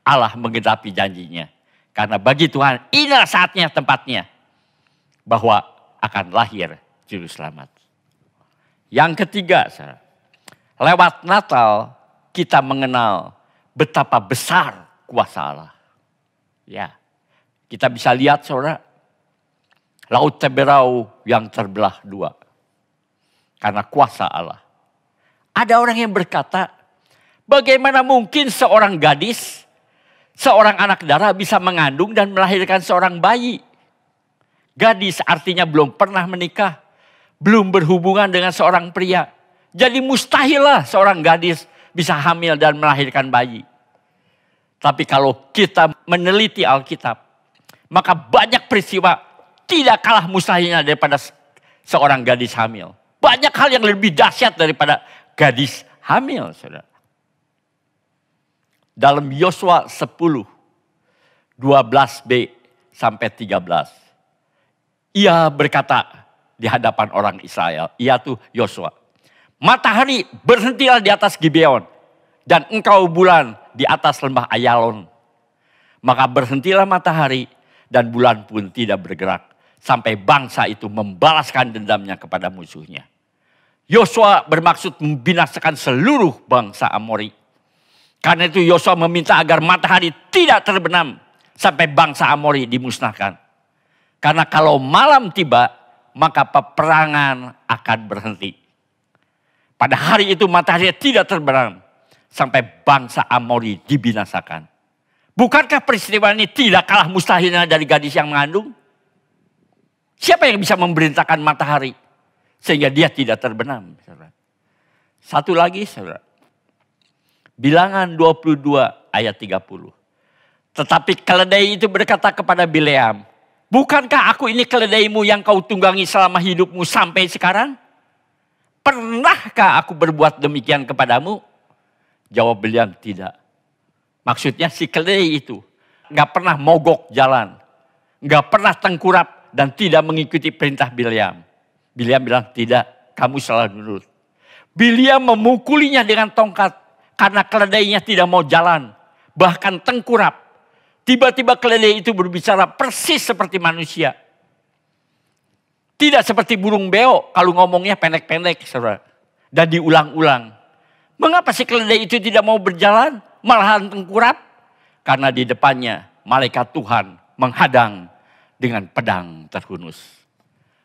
Allah menggenapi janjinya. Karena bagi Tuhan inilah saatnya, tempatnya. Bahwa akan lahir juru selamat. Yang ketiga, lewat Natal kita mengenal betapa besar kuasa Allah. Ya, kita bisa lihat saudara, Laut Teberau yang terbelah dua. Karena kuasa Allah. Ada orang yang berkata, bagaimana mungkin seorang gadis, seorang anak darah bisa mengandung dan melahirkan seorang bayi? Gadis artinya belum pernah menikah, belum berhubungan dengan seorang pria. Jadi mustahillah seorang gadis bisa hamil dan melahirkan bayi. Tapi kalau kita meneliti Alkitab, maka banyak peristiwa tidak kalah mustahilnya daripada seorang gadis hamil. Banyak hal yang lebih dahsyat daripada gadis hamil, saudara. Dalam Yosua 10, 12b sampai 13. Ia berkata di hadapan orang Israel, ia tuh Yosua. Matahari berhentilah di atas Gibeon dan engkau bulan di atas lembah Ayalon. Maka berhentilah matahari dan bulan pun tidak bergerak. Sampai bangsa itu membalaskan dendamnya kepada musuhnya. Yosua bermaksud membinasakan seluruh bangsa Amori. Karena itu Yosua meminta agar matahari tidak terbenam sampai bangsa Amori dimusnahkan. Karena kalau malam tiba, maka peperangan akan berhenti. Pada hari itu matahari tidak terbenam sampai bangsa Amori dibinasakan. Bukankah peristiwa ini tidak kalah mustahilnya dari gadis yang mengandung? Siapa yang bisa memerintahkan matahari sehingga dia tidak terbenam? Saudara. Satu lagi saudara. Bilangan 22 ayat 30. Tetapi keledai itu berkata kepada Bileam, bukankah aku ini keledaimu yang kau tunggangi selama hidupmu sampai sekarang? Pernahkah aku berbuat demikian kepadamu? Jawab Bileam, tidak. Maksudnya si keledai itu gak pernah mogok jalan. Gak pernah tengkurap dan tidak mengikuti perintah Bileam. Bileam bilang, tidak, kamu salah nurut. Bileam memukulinya dengan tongkat karena keledainya tidak mau jalan. Bahkan tengkurap. Tiba-tiba keledai itu berbicara persis seperti manusia. Tidak seperti burung beo kalau ngomongnya pendek-pendek, saudara. Dan diulang-ulang. Mengapa si keledai itu tidak mau berjalan, malahan tengkurap? Karena di depannya malaikat Tuhan menghadang dengan pedang terhunus.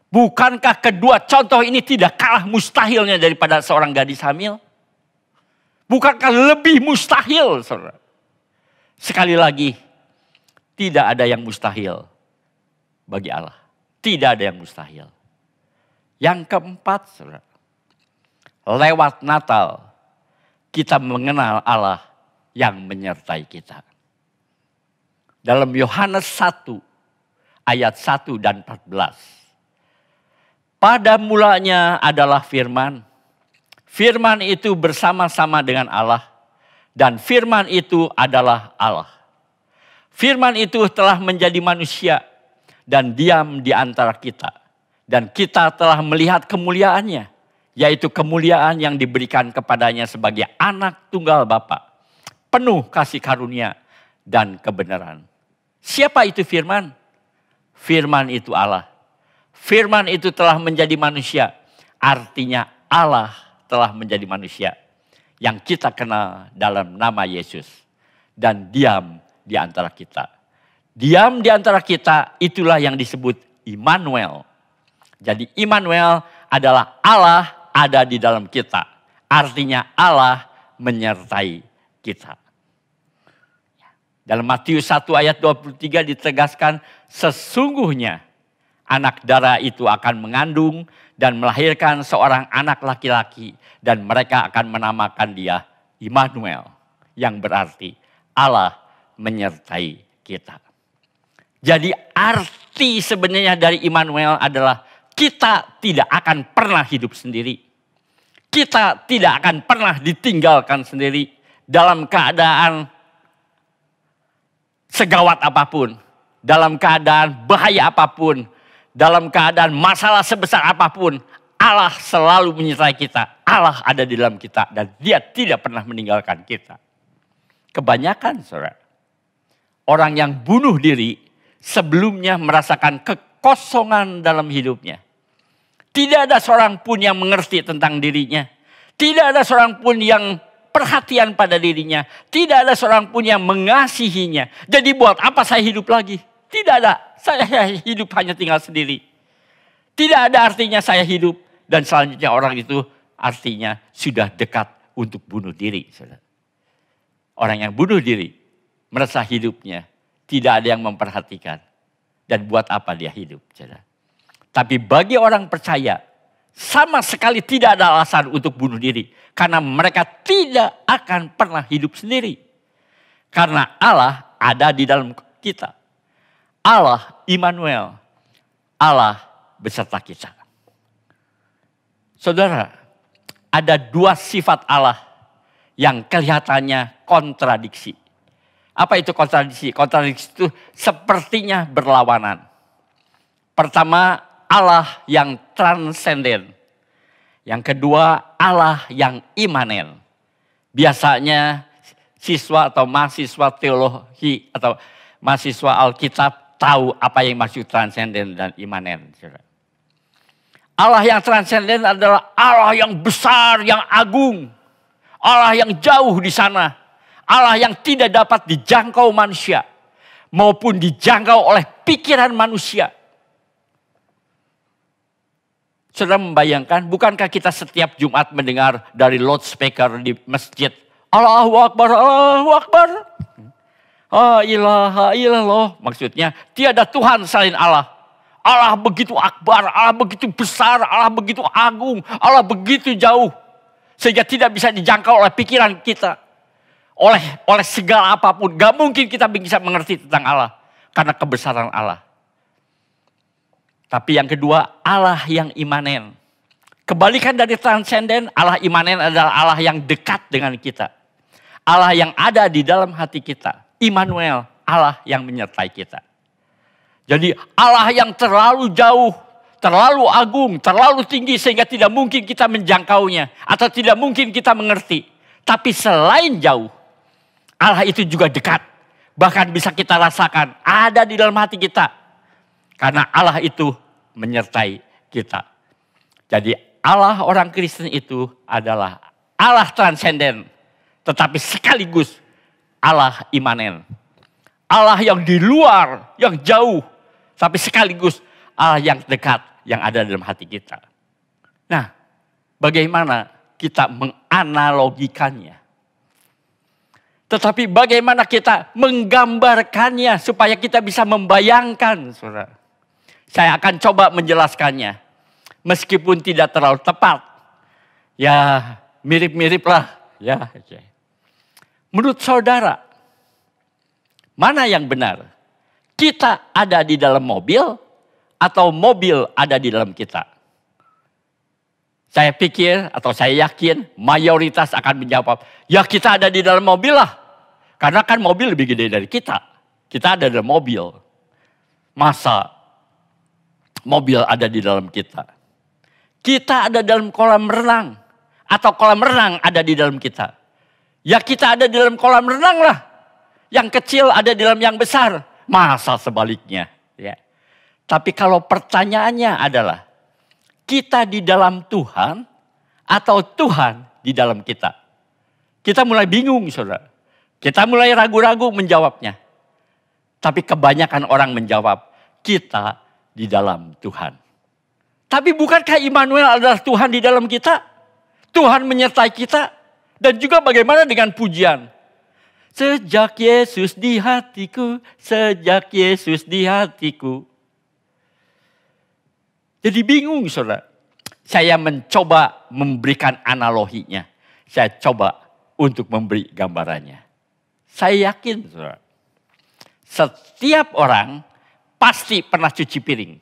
Bukankah kedua contoh ini tidak kalah mustahilnya daripada seorang gadis hamil? Bukankah lebih mustahil, saudara? Sekali lagi, tidak ada yang mustahil bagi Allah. Tidak ada yang mustahil. Yang keempat, saudara, lewat Natal kita mengenal Allah yang menyertai kita. Dalam Yohanes 1 ayat 1 dan 14. Pada mulanya adalah firman. Firman itu bersama-sama dengan Allah. Dan firman itu adalah Allah. Firman itu telah menjadi manusia dan diam di antara kita. Dan kita telah melihat kemuliaannya. Yaitu kemuliaan yang diberikan kepadanya sebagai anak tunggal Bapa. Penuh kasih karunia dan kebenaran. Siapa itu firman? Firman itu Allah. Firman itu telah menjadi manusia. Artinya Allah telah menjadi manusia. Yang kita kenal dalam nama Yesus. Dan diam di antara kita. Diam di antara kita itulah yang disebut Immanuel. Jadi Immanuel adalah Allah ada di dalam kita. Artinya Allah menyertai kita. Dalam Matius 1 ayat 23 ditegaskan sesungguhnya anak darah itu akan mengandung dan melahirkan seorang anak laki-laki dan mereka akan menamakan dia Immanuel yang berarti Allah menyertai kita. Jadi arti sebenarnya dari Immanuel adalah kita tidak akan pernah hidup sendiri. Kita tidak akan pernah ditinggalkan sendiri dalam keadaan segawat apapun, dalam keadaan bahaya apapun, dalam keadaan masalah sebesar apapun, Allah selalu menyertai kita. Allah ada di dalam kita dan Dia tidak pernah meninggalkan kita. Kebanyakan saudara, orang yang bunuh diri sebelumnya merasakan kekosongan dalam hidupnya. Tidak ada seorang pun yang mengerti tentang dirinya. Tidak ada seorang pun yang perhatian pada dirinya. Tidak ada seorang pun yang mengasihinya. Jadi buat apa saya hidup lagi? Tidak ada. Saya hidup hanya tinggal sendiri. Tidak ada artinya saya hidup. Dan selanjutnya orang itu artinya sudah dekat untuk bunuh diri. Orang yang bunuh diri merasa hidupnya tidak ada yang memperhatikan. Dan buat apa dia hidup? Tapi bagi orang percaya, sama sekali tidak ada alasan untuk bunuh diri. Karena mereka tidak akan pernah hidup sendiri. Karena Allah ada di dalam kita. Allah Immanuel. Allah beserta kita. Saudara, ada dua sifat Allah yang kelihatannya kontradiksi. Apa itu kontradiksi? Kontradiksi itu sepertinya berlawanan. Pertama, Allah yang transenden. Yang kedua, Allah yang imanen. Biasanya siswa atau mahasiswa teologi atau mahasiswa Alkitab tahu apa yang maksud transenden dan imanen. Allah yang transenden adalah Allah yang besar, yang agung. Allah yang jauh di sana. Allah yang tidak dapat dijangkau manusia. Maupun dijangkau oleh pikiran manusia. Saudara membayangkan, bukankah kita setiap Jumat mendengar dari loudspeaker di masjid, Allahu Akbar, Allahu Akbar. Oh ilaha illallah. Maksudnya tiada Tuhan selain Allah. Allah begitu akbar, Allah begitu besar, Allah begitu agung, Allah begitu jauh. Sehingga tidak bisa dijangkau oleh pikiran kita. Oleh segala apapun. Gak mungkin kita bisa mengerti tentang Allah. Karena kebesaran Allah. Tapi yang kedua, Allah yang imanen. Kebalikan dari transenden, Allah imanen adalah Allah yang dekat dengan kita. Allah yang ada di dalam hati kita. Immanuel, Allah yang menyertai kita. Jadi Allah yang terlalu jauh, terlalu agung, terlalu tinggi sehingga tidak mungkin kita menjangkaunya. Atau tidak mungkin kita mengerti. Tapi selain jauh, Allah itu juga dekat. Bahkan bisa kita rasakan, ada di dalam hati kita. Karena Allah itu menyertai kita. Jadi Allah orang Kristen itu adalah Allah transenden. Tetapi sekaligus Allah imanen. Allah yang di luar, yang jauh. Tapi sekaligus Allah yang dekat, yang ada dalam hati kita. Nah, bagaimana kita menganalogikannya? Tetapi bagaimana kita menggambarkannya supaya kita bisa membayangkan, saudara. Saya akan coba menjelaskannya. Meskipun tidak terlalu tepat. Ya mirip-mirip lah. Ya. Menurut saudara, mana yang benar? Kita ada di dalam mobil atau mobil ada di dalam kita? Saya pikir atau saya yakin mayoritas akan menjawab, ya kita ada di dalam mobil lah. Karena kan mobil lebih gede dari kita. Kita ada dalam mobil. Masa mobil ada di dalam kita? Kita ada dalam kolam renang. Atau kolam renang ada di dalam kita? Ya kita ada di dalam kolam renang lah. Yang kecil ada di dalam yang besar. Masa sebaliknya? Ya. Tapi kalau pertanyaannya adalah, kita di dalam Tuhan atau Tuhan di dalam kita? Kita mulai bingung, saudara. Kita mulai ragu-ragu menjawabnya. Tapi kebanyakan orang menjawab, kita di dalam Tuhan. Tapi bukankah Immanuel adalah Tuhan di dalam kita? Tuhan menyertai kita. Dan juga bagaimana dengan pujian? Sejak Yesus di hatiku, sejak Yesus di hatiku. Jadi bingung, saudara. Saya mencoba memberikan analoginya. Saya coba untuk memberi gambarannya. Saya yakin, saudara, setiap orang pasti pernah cuci piring.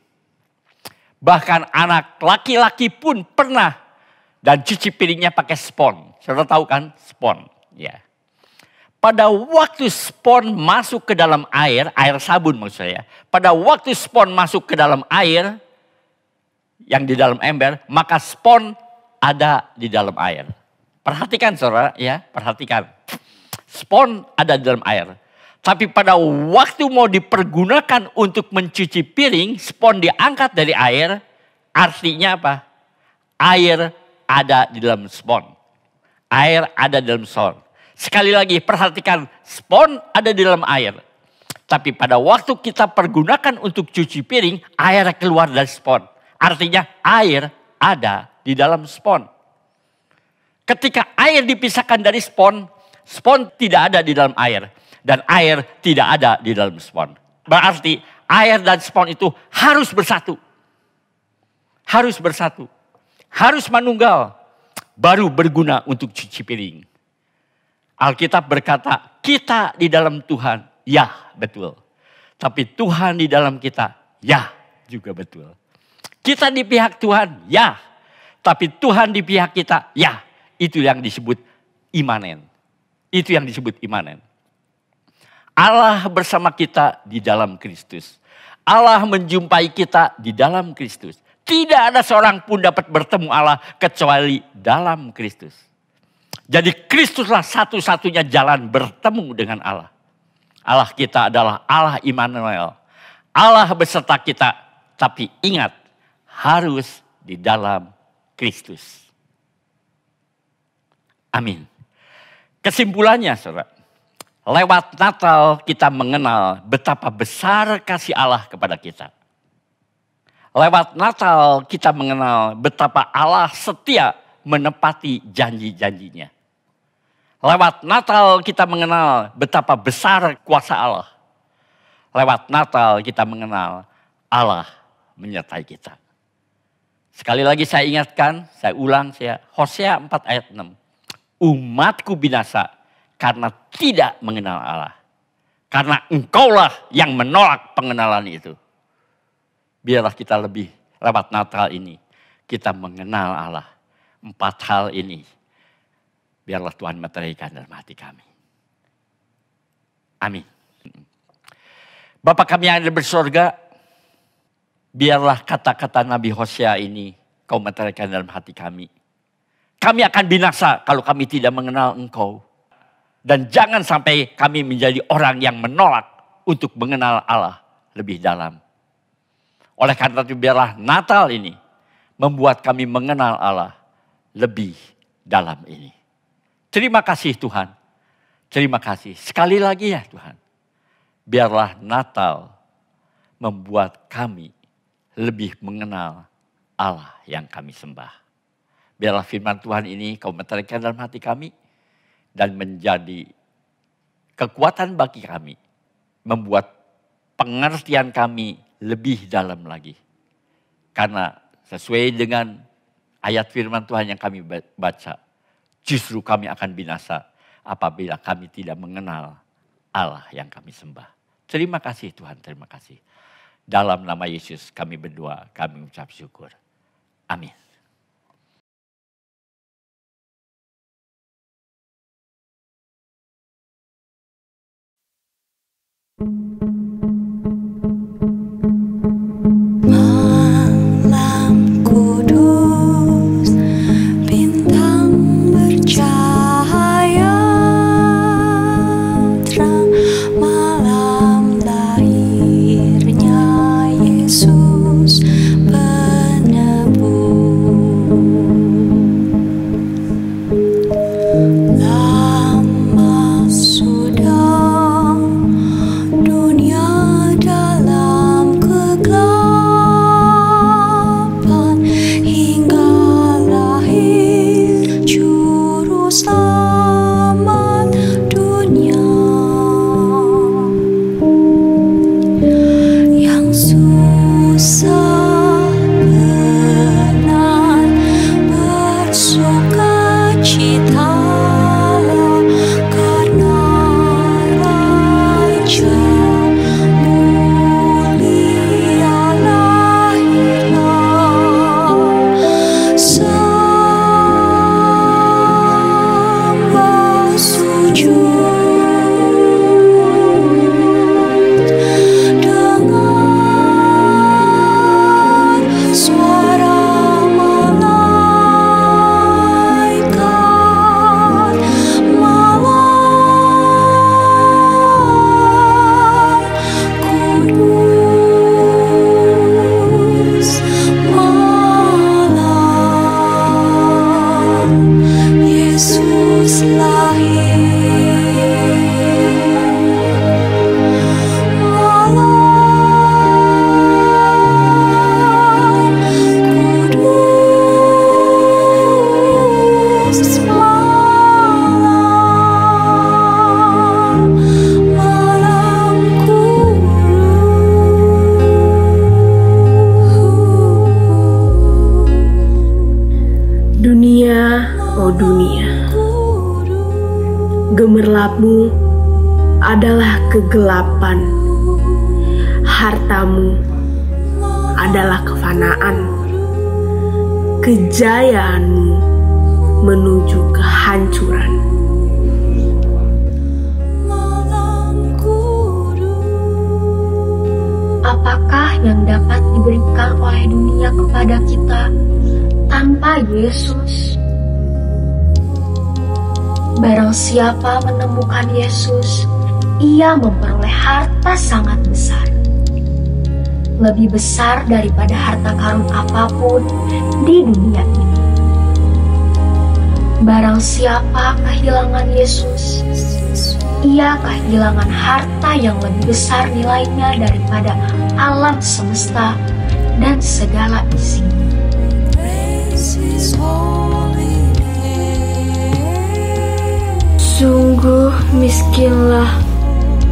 Bahkan anak laki-laki pun pernah, dan cuci piringnya pakai spons. Saudara tahu kan spons? Ya. Pada waktu spons masuk ke dalam air sabun maksud saya. Pada waktu spons masuk ke dalam air, yang di dalam ember, maka spons ada di dalam air. Perhatikan saudara, ya, perhatikan. Spons ada di dalam air. Tapi pada waktu mau dipergunakan untuk mencuci piring, spons diangkat dari air, artinya apa? Air ada di dalam spons. Air ada di dalam spons. Sekali lagi perhatikan, spons ada di dalam air. Tapi pada waktu kita pergunakan untuk cuci piring, air keluar dari spons. Artinya air ada di dalam spons. Ketika air dipisahkan dari spons, spons tidak ada di dalam air. Dan air tidak ada di dalam spons. Berarti air dan spons itu harus bersatu. Harus bersatu. Harus manunggal. Baru berguna untuk cuci piring. Alkitab berkata, kita di dalam Tuhan, ya betul. Tapi Tuhan di dalam kita, ya juga betul. Kita di pihak Tuhan, ya. Tapi Tuhan di pihak kita, ya. Itu yang disebut imanen. Itu yang disebut imanen. Allah bersama kita di dalam Kristus. Allah menjumpai kita di dalam Kristus. Tidak ada seorang pun dapat bertemu Allah kecuali dalam Kristus. Jadi Kristuslah satu-satunya jalan bertemu dengan Allah. Allah kita adalah Allah Immanuel. Allah beserta kita. Tapi ingat, harus di dalam Kristus. Amin. Kesimpulannya saudara. Lewat Natal kita mengenal betapa besar kasih Allah kepada kita. Lewat Natal kita mengenal betapa Allah setia menepati janji-janjinya. Lewat Natal kita mengenal betapa besar kuasa Allah. Lewat Natal kita mengenal Allah menyertai kita. Sekali lagi saya ingatkan, saya ulang, Hosea 4 ayat 6. Umatku binasa karena tidak mengenal Allah. Karena engkaulah yang menolak pengenalan itu. Biarlah kita lebih lewat Natal ini. Kita mengenal Allah. 4 hal ini. Biarlah Tuhan meteraikan dalam hati kami. Amin. Bapa kami yang ada di surga. Biarlah kata-kata Nabi Hosea ini kau meteraikan dalam hati kami. Kami akan binasa kalau kami tidak mengenal engkau. Dan jangan sampai kami menjadi orang yang menolak untuk mengenal Allah lebih dalam. Oleh karena itu biarlah Natal ini membuat kami mengenal Allah lebih dalam ini. Terima kasih Tuhan. Terima kasih. Sekali lagi ya Tuhan. Biarlah Natal membuat kami lebih mengenal Allah yang kami sembah. Biarlah firman Tuhan ini kau meteraikan dalam hati kami. Dan menjadi kekuatan bagi kami. Membuat pengertian kami lebih dalam lagi. Karena sesuai dengan ayat firman Tuhan yang kami baca. Justru kami akan binasa apabila kami tidak mengenal Allah yang kami sembah. Terima kasih Tuhan, terima kasih. Dalam nama Yesus kami berdoa, kami mengucap syukur. Amin. Malam kudus, bintang bercahaya, terang malam lahirnya Yesus penebus. gemerlapmu adalah kegelapan, hartamu adalah kefanaan, kejayaanmu menuju kehancuran. Apakah yang dapat diberikan oleh dunia kepada kita tanpa Yesus? Barang siapa menemukan Yesus, ia memperoleh harta sangat besar. Lebih besar daripada harta karun apapun di dunia ini. Barang siapa kehilangan Yesus, ia kehilangan harta yang lebih besar nilainya daripada alam semesta dan segala isinya. Sungguh miskinlah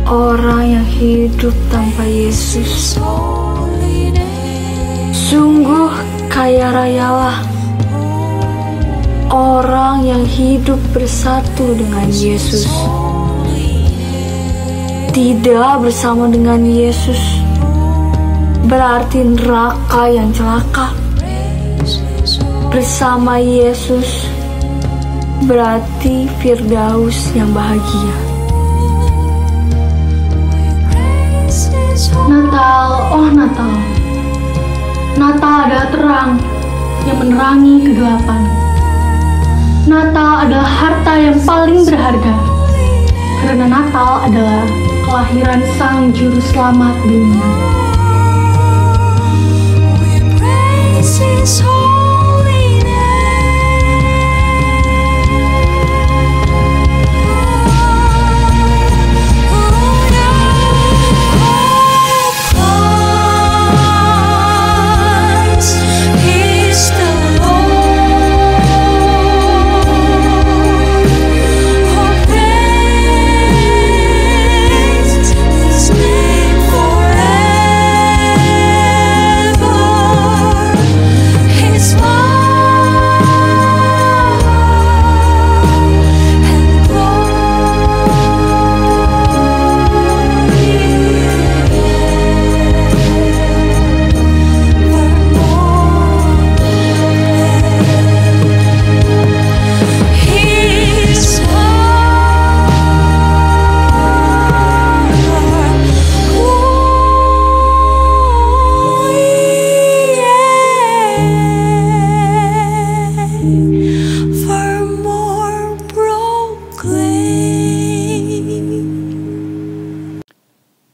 orang yang hidup tanpa Yesus. Sungguh kaya rayalah orang yang hidup bersatu dengan Yesus. Tidak bersama dengan Yesus berarti neraka yang celaka. Bersama Yesus berarti Firdaus yang bahagia. Natal, oh Natal. Natal adalah terang yang menerangi kegelapan. Natal adalah harta yang paling berharga, karena Natal adalah kelahiran Sang Juru Selamat dunia.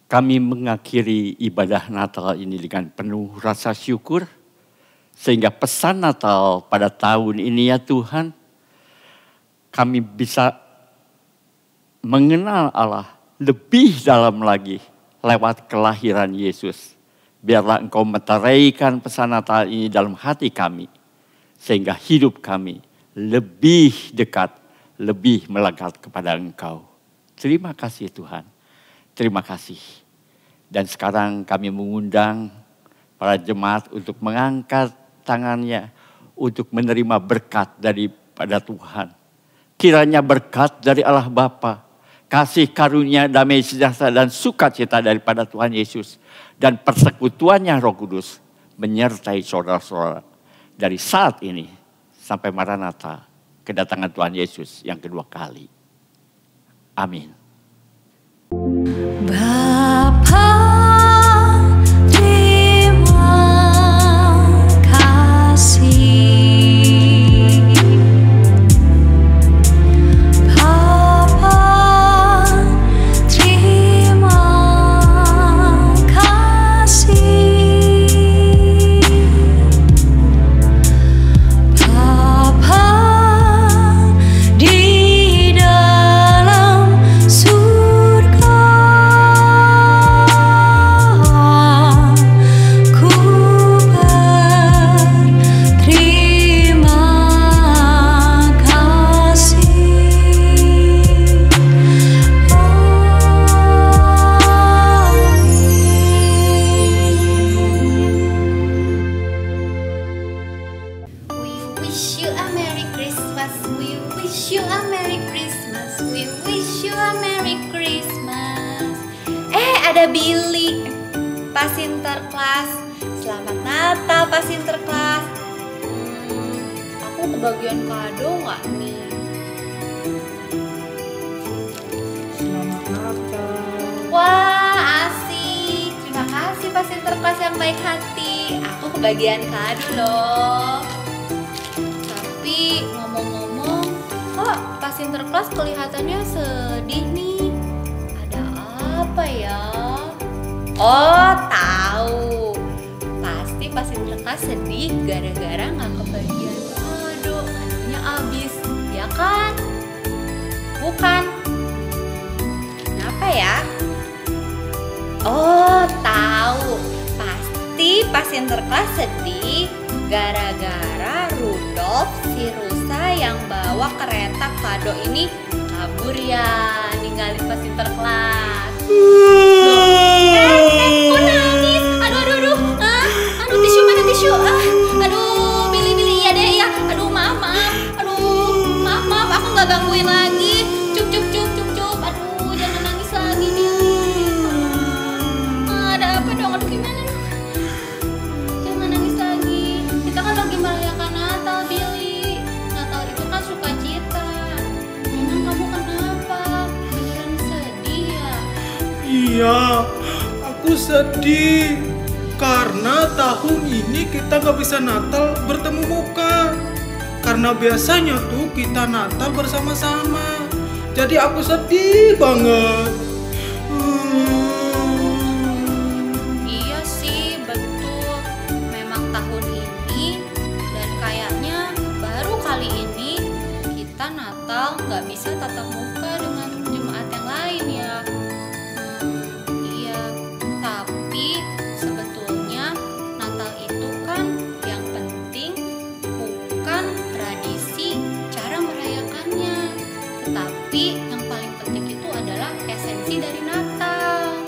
Kami mengakhiri ibadah Natal ini dengan penuh rasa syukur, sehingga pesan Natal pada tahun ini ya Tuhan, kami bisa mengenal Allah lebih dalam lagi lewat kelahiran Yesus. Biarlah Engkau meteraikan pesan Natal ini dalam hati kami, sehingga hidup kami lebih dekat, lebih melekat kepada Engkau. Terima kasih Tuhan, terima kasih. Dan sekarang kami mengundang para jemaat untuk mengangkat tangannya untuk menerima berkat daripada Tuhan. Kiranya berkat dari Allah Bapa, kasih karunia, damai sejahtera dan sukacita daripada Tuhan Yesus dan persekutuannya Roh Kudus menyertai saudara-saudara dari saat ini sampai Maranatha, kedatangan Tuhan Yesus yang kedua kali. Amin. Bapa, terima kasih. Bapa, terima kasih. Bapa, di dalam Pak Sinterklas. Selamat Natal Pak Sinterklas. Aku kebagian kado nggak nih? Selamat Natal. Wah, asik. Terima kasih Pak Sinterklas yang baik hati. Aku kebagian kado loh. Tapi ngomong-ngomong, kok Pak Sinterklas kelihatannya sedih nih? Ada apa ya? Oh, tahu. Pasti Pak Sinterklas sedih gara-gara nggak kebagian kado. Kadonya habis, ya kan? Bukan? Kenapa ya? Oh, tahu. Pasti Pak Sinterklas sedih gara-gara Rudolf si rusa yang bawa kereta kado ini kabur ya, ninggalin Pak Sinterklas. Kok nangis? Aduh, aduh tisu mana tisu? Aduh, Billy, iya deh ya. Aduh, maaf. Aduh, maaf, aku nggak gangguin lagi. Cup. Aduh, jangan nangis lagi Billy. Ada apa dong? Aduh, gimana? Jangan nangis lagi. Kita kan lagi merayakan Natal, Billy. Natal itu kan sukacita. Memang kamu kenapa? Beneran sedih ya? Iya, aku sedih karena tahun ini kita gak bisa Natal bertemu muka. Karena biasanya tuh kita Natal bersama-sama. Jadi aku sedih banget. Iya sih, betul. Memang tahun ini dan kayaknya baru kali ini kita Natal nggak bisa tatap muka dengan jemaat yang lain ya. Iya, tapi sebetulnya Natal itu kan yang penting bukan tradisi cara merayakannya, tetapi yang paling penting itu adalah esensi dari Natal.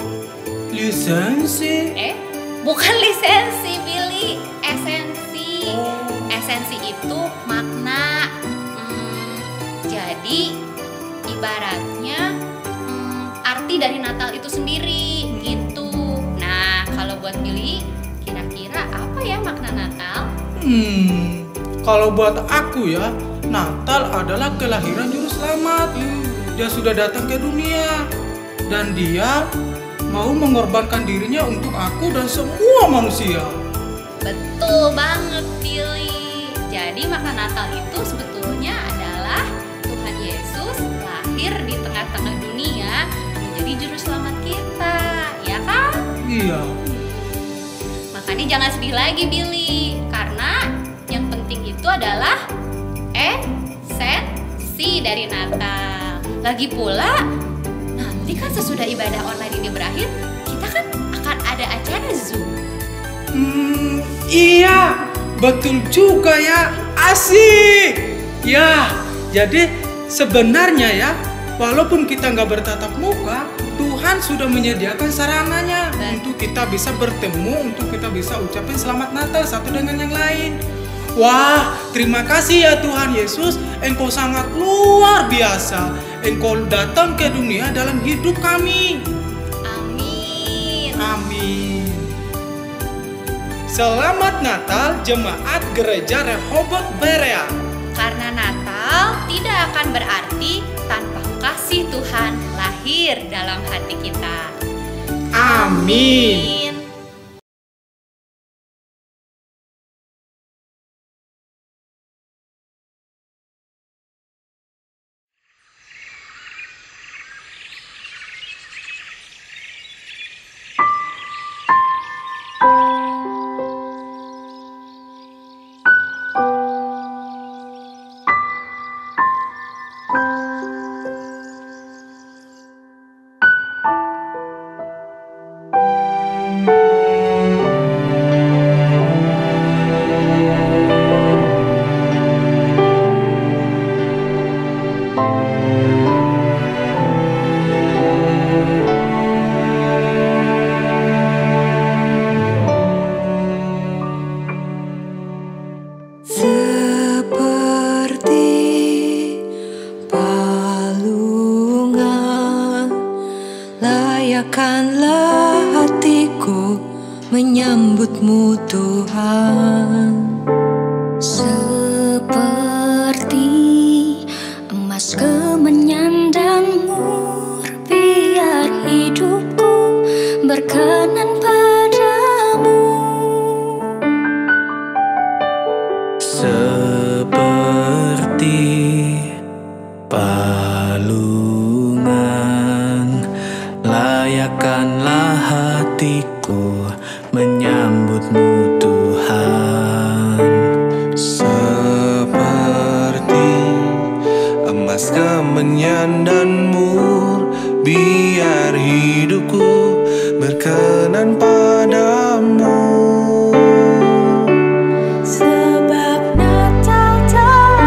Lisensi? Bukan lisensi, Billy. Esensi. Esensi itu makna. Jadi ibaratnya arti dari Natal itu sendiri gitu. Nah, kalau buat Billy, kira-kira apa ya makna Natal? Kalau buat aku ya, Natal adalah kelahiran Juru Selamat. Dia sudah datang ke dunia dan dia mau mengorbankan dirinya untuk aku dan semua manusia. Betul banget, Billy. Jadi makna Natal itu sebetulnya adalah Tuhan Yesus lahir di tengah-tengah dunia menjadi juru selamat kita, ya kan? Iya. Makanya jangan sedih lagi, Billy, karena yang penting itu adalah esensi dari Natal. Lagi pula, nanti kan sesudah ibadah online ini berakhir, kita kan akan ada acara Zoom. Iya, betul juga ya. Asik. Ya, jadi sebenarnya ya, walaupun kita nggak bertatap muka, Tuhan sudah menyediakan sarananya untuk kita bisa bertemu, untuk kita bisa ucapin selamat Natal satu dengan yang lain. Wah, terima kasih ya Tuhan Yesus, Engkau sangat luar biasa. Engkau datang ke dunia dalam hidup kami. Amin. Amin. Selamat Natal Jemaat Gereja Rehoboth Berea. Karena Natal tidak akan berarti tanpa kasih Tuhan lahir dalam hati kita. Amin. menyambutmu Tuhan. Seperti emas kemenyan dan mur, biar hidupku berkenan padamu. Seperti palungan, layakkanlah hatiku menyambutmu Tuhan. Seperti emas kemenyan dan mur, biar hidupku berkenan padamu. Sebab Natal tak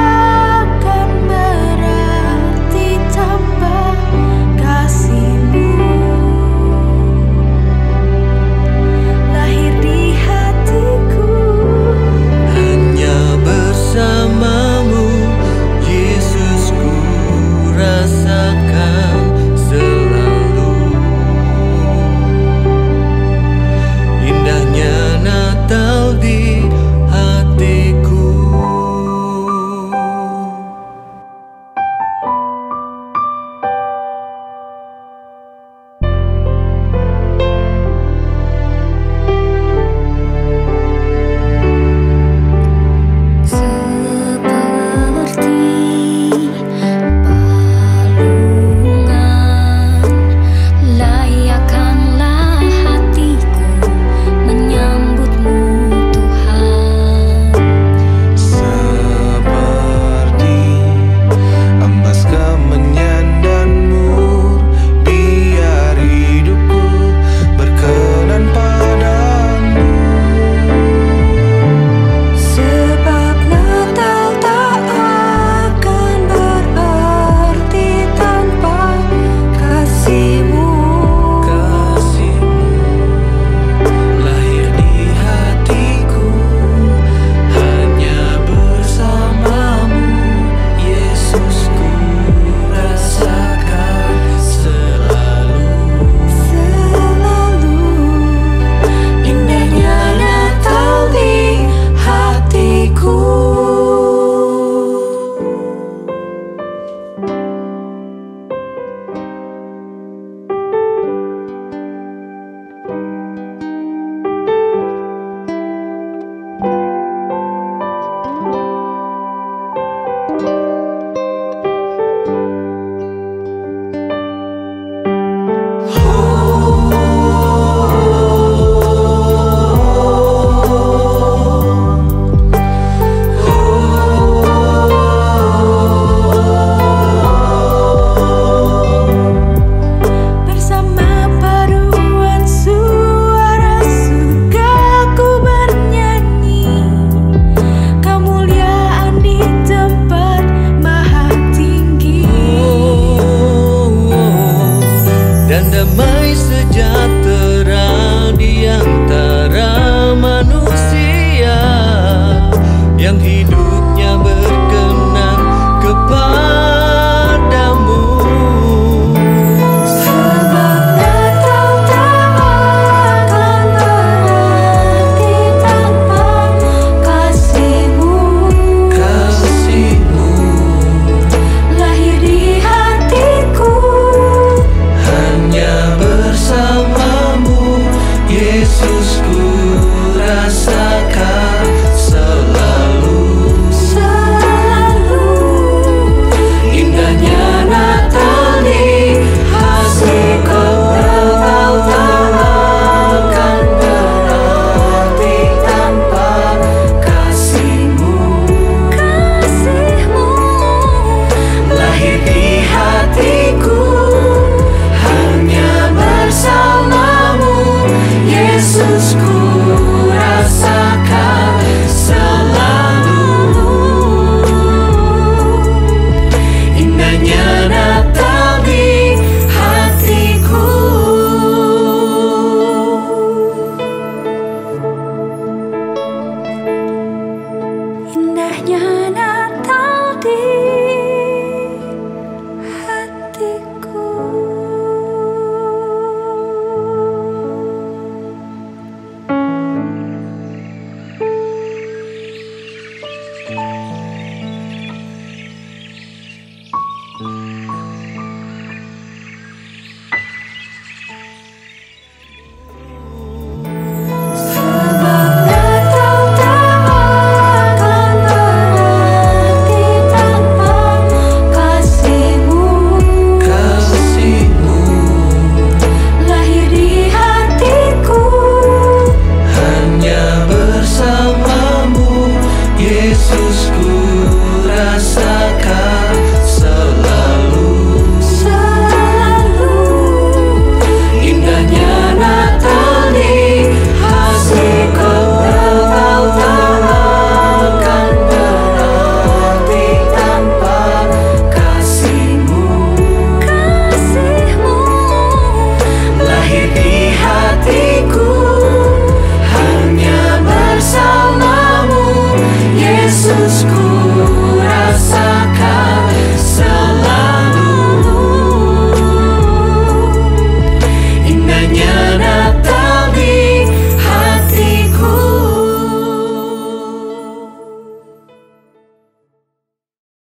akan berarti tanpa kasih-Mu. Lahir di hatiku, Hanya bersamamu Yesus, ku rasakan selalu indahnya Natal di hatiku. seperti palungan, layakkanlah hatiku menyambutmu Tuhan. Seperti emas kemenyan dan mur, biar hidupku berkenan padamu. Sebab Natal tak akan berarti tanpa kasih-Mu. Lahir di hatiku, hanya bersamamu Yesus, ku rasakan selalu Indahnya Natal di hatiku. Bersama paduan suara surga ku bernyanyi, kemuliaan di tempat maha tinggi. dan damai sejahtera di antara manusia yang hidupnya berkenan kepadamu. Sebab Natal tak akan berarti tanpa kasih-Mu. Lahir di hatiku, Hanya bersamamu Yesus, ku rasa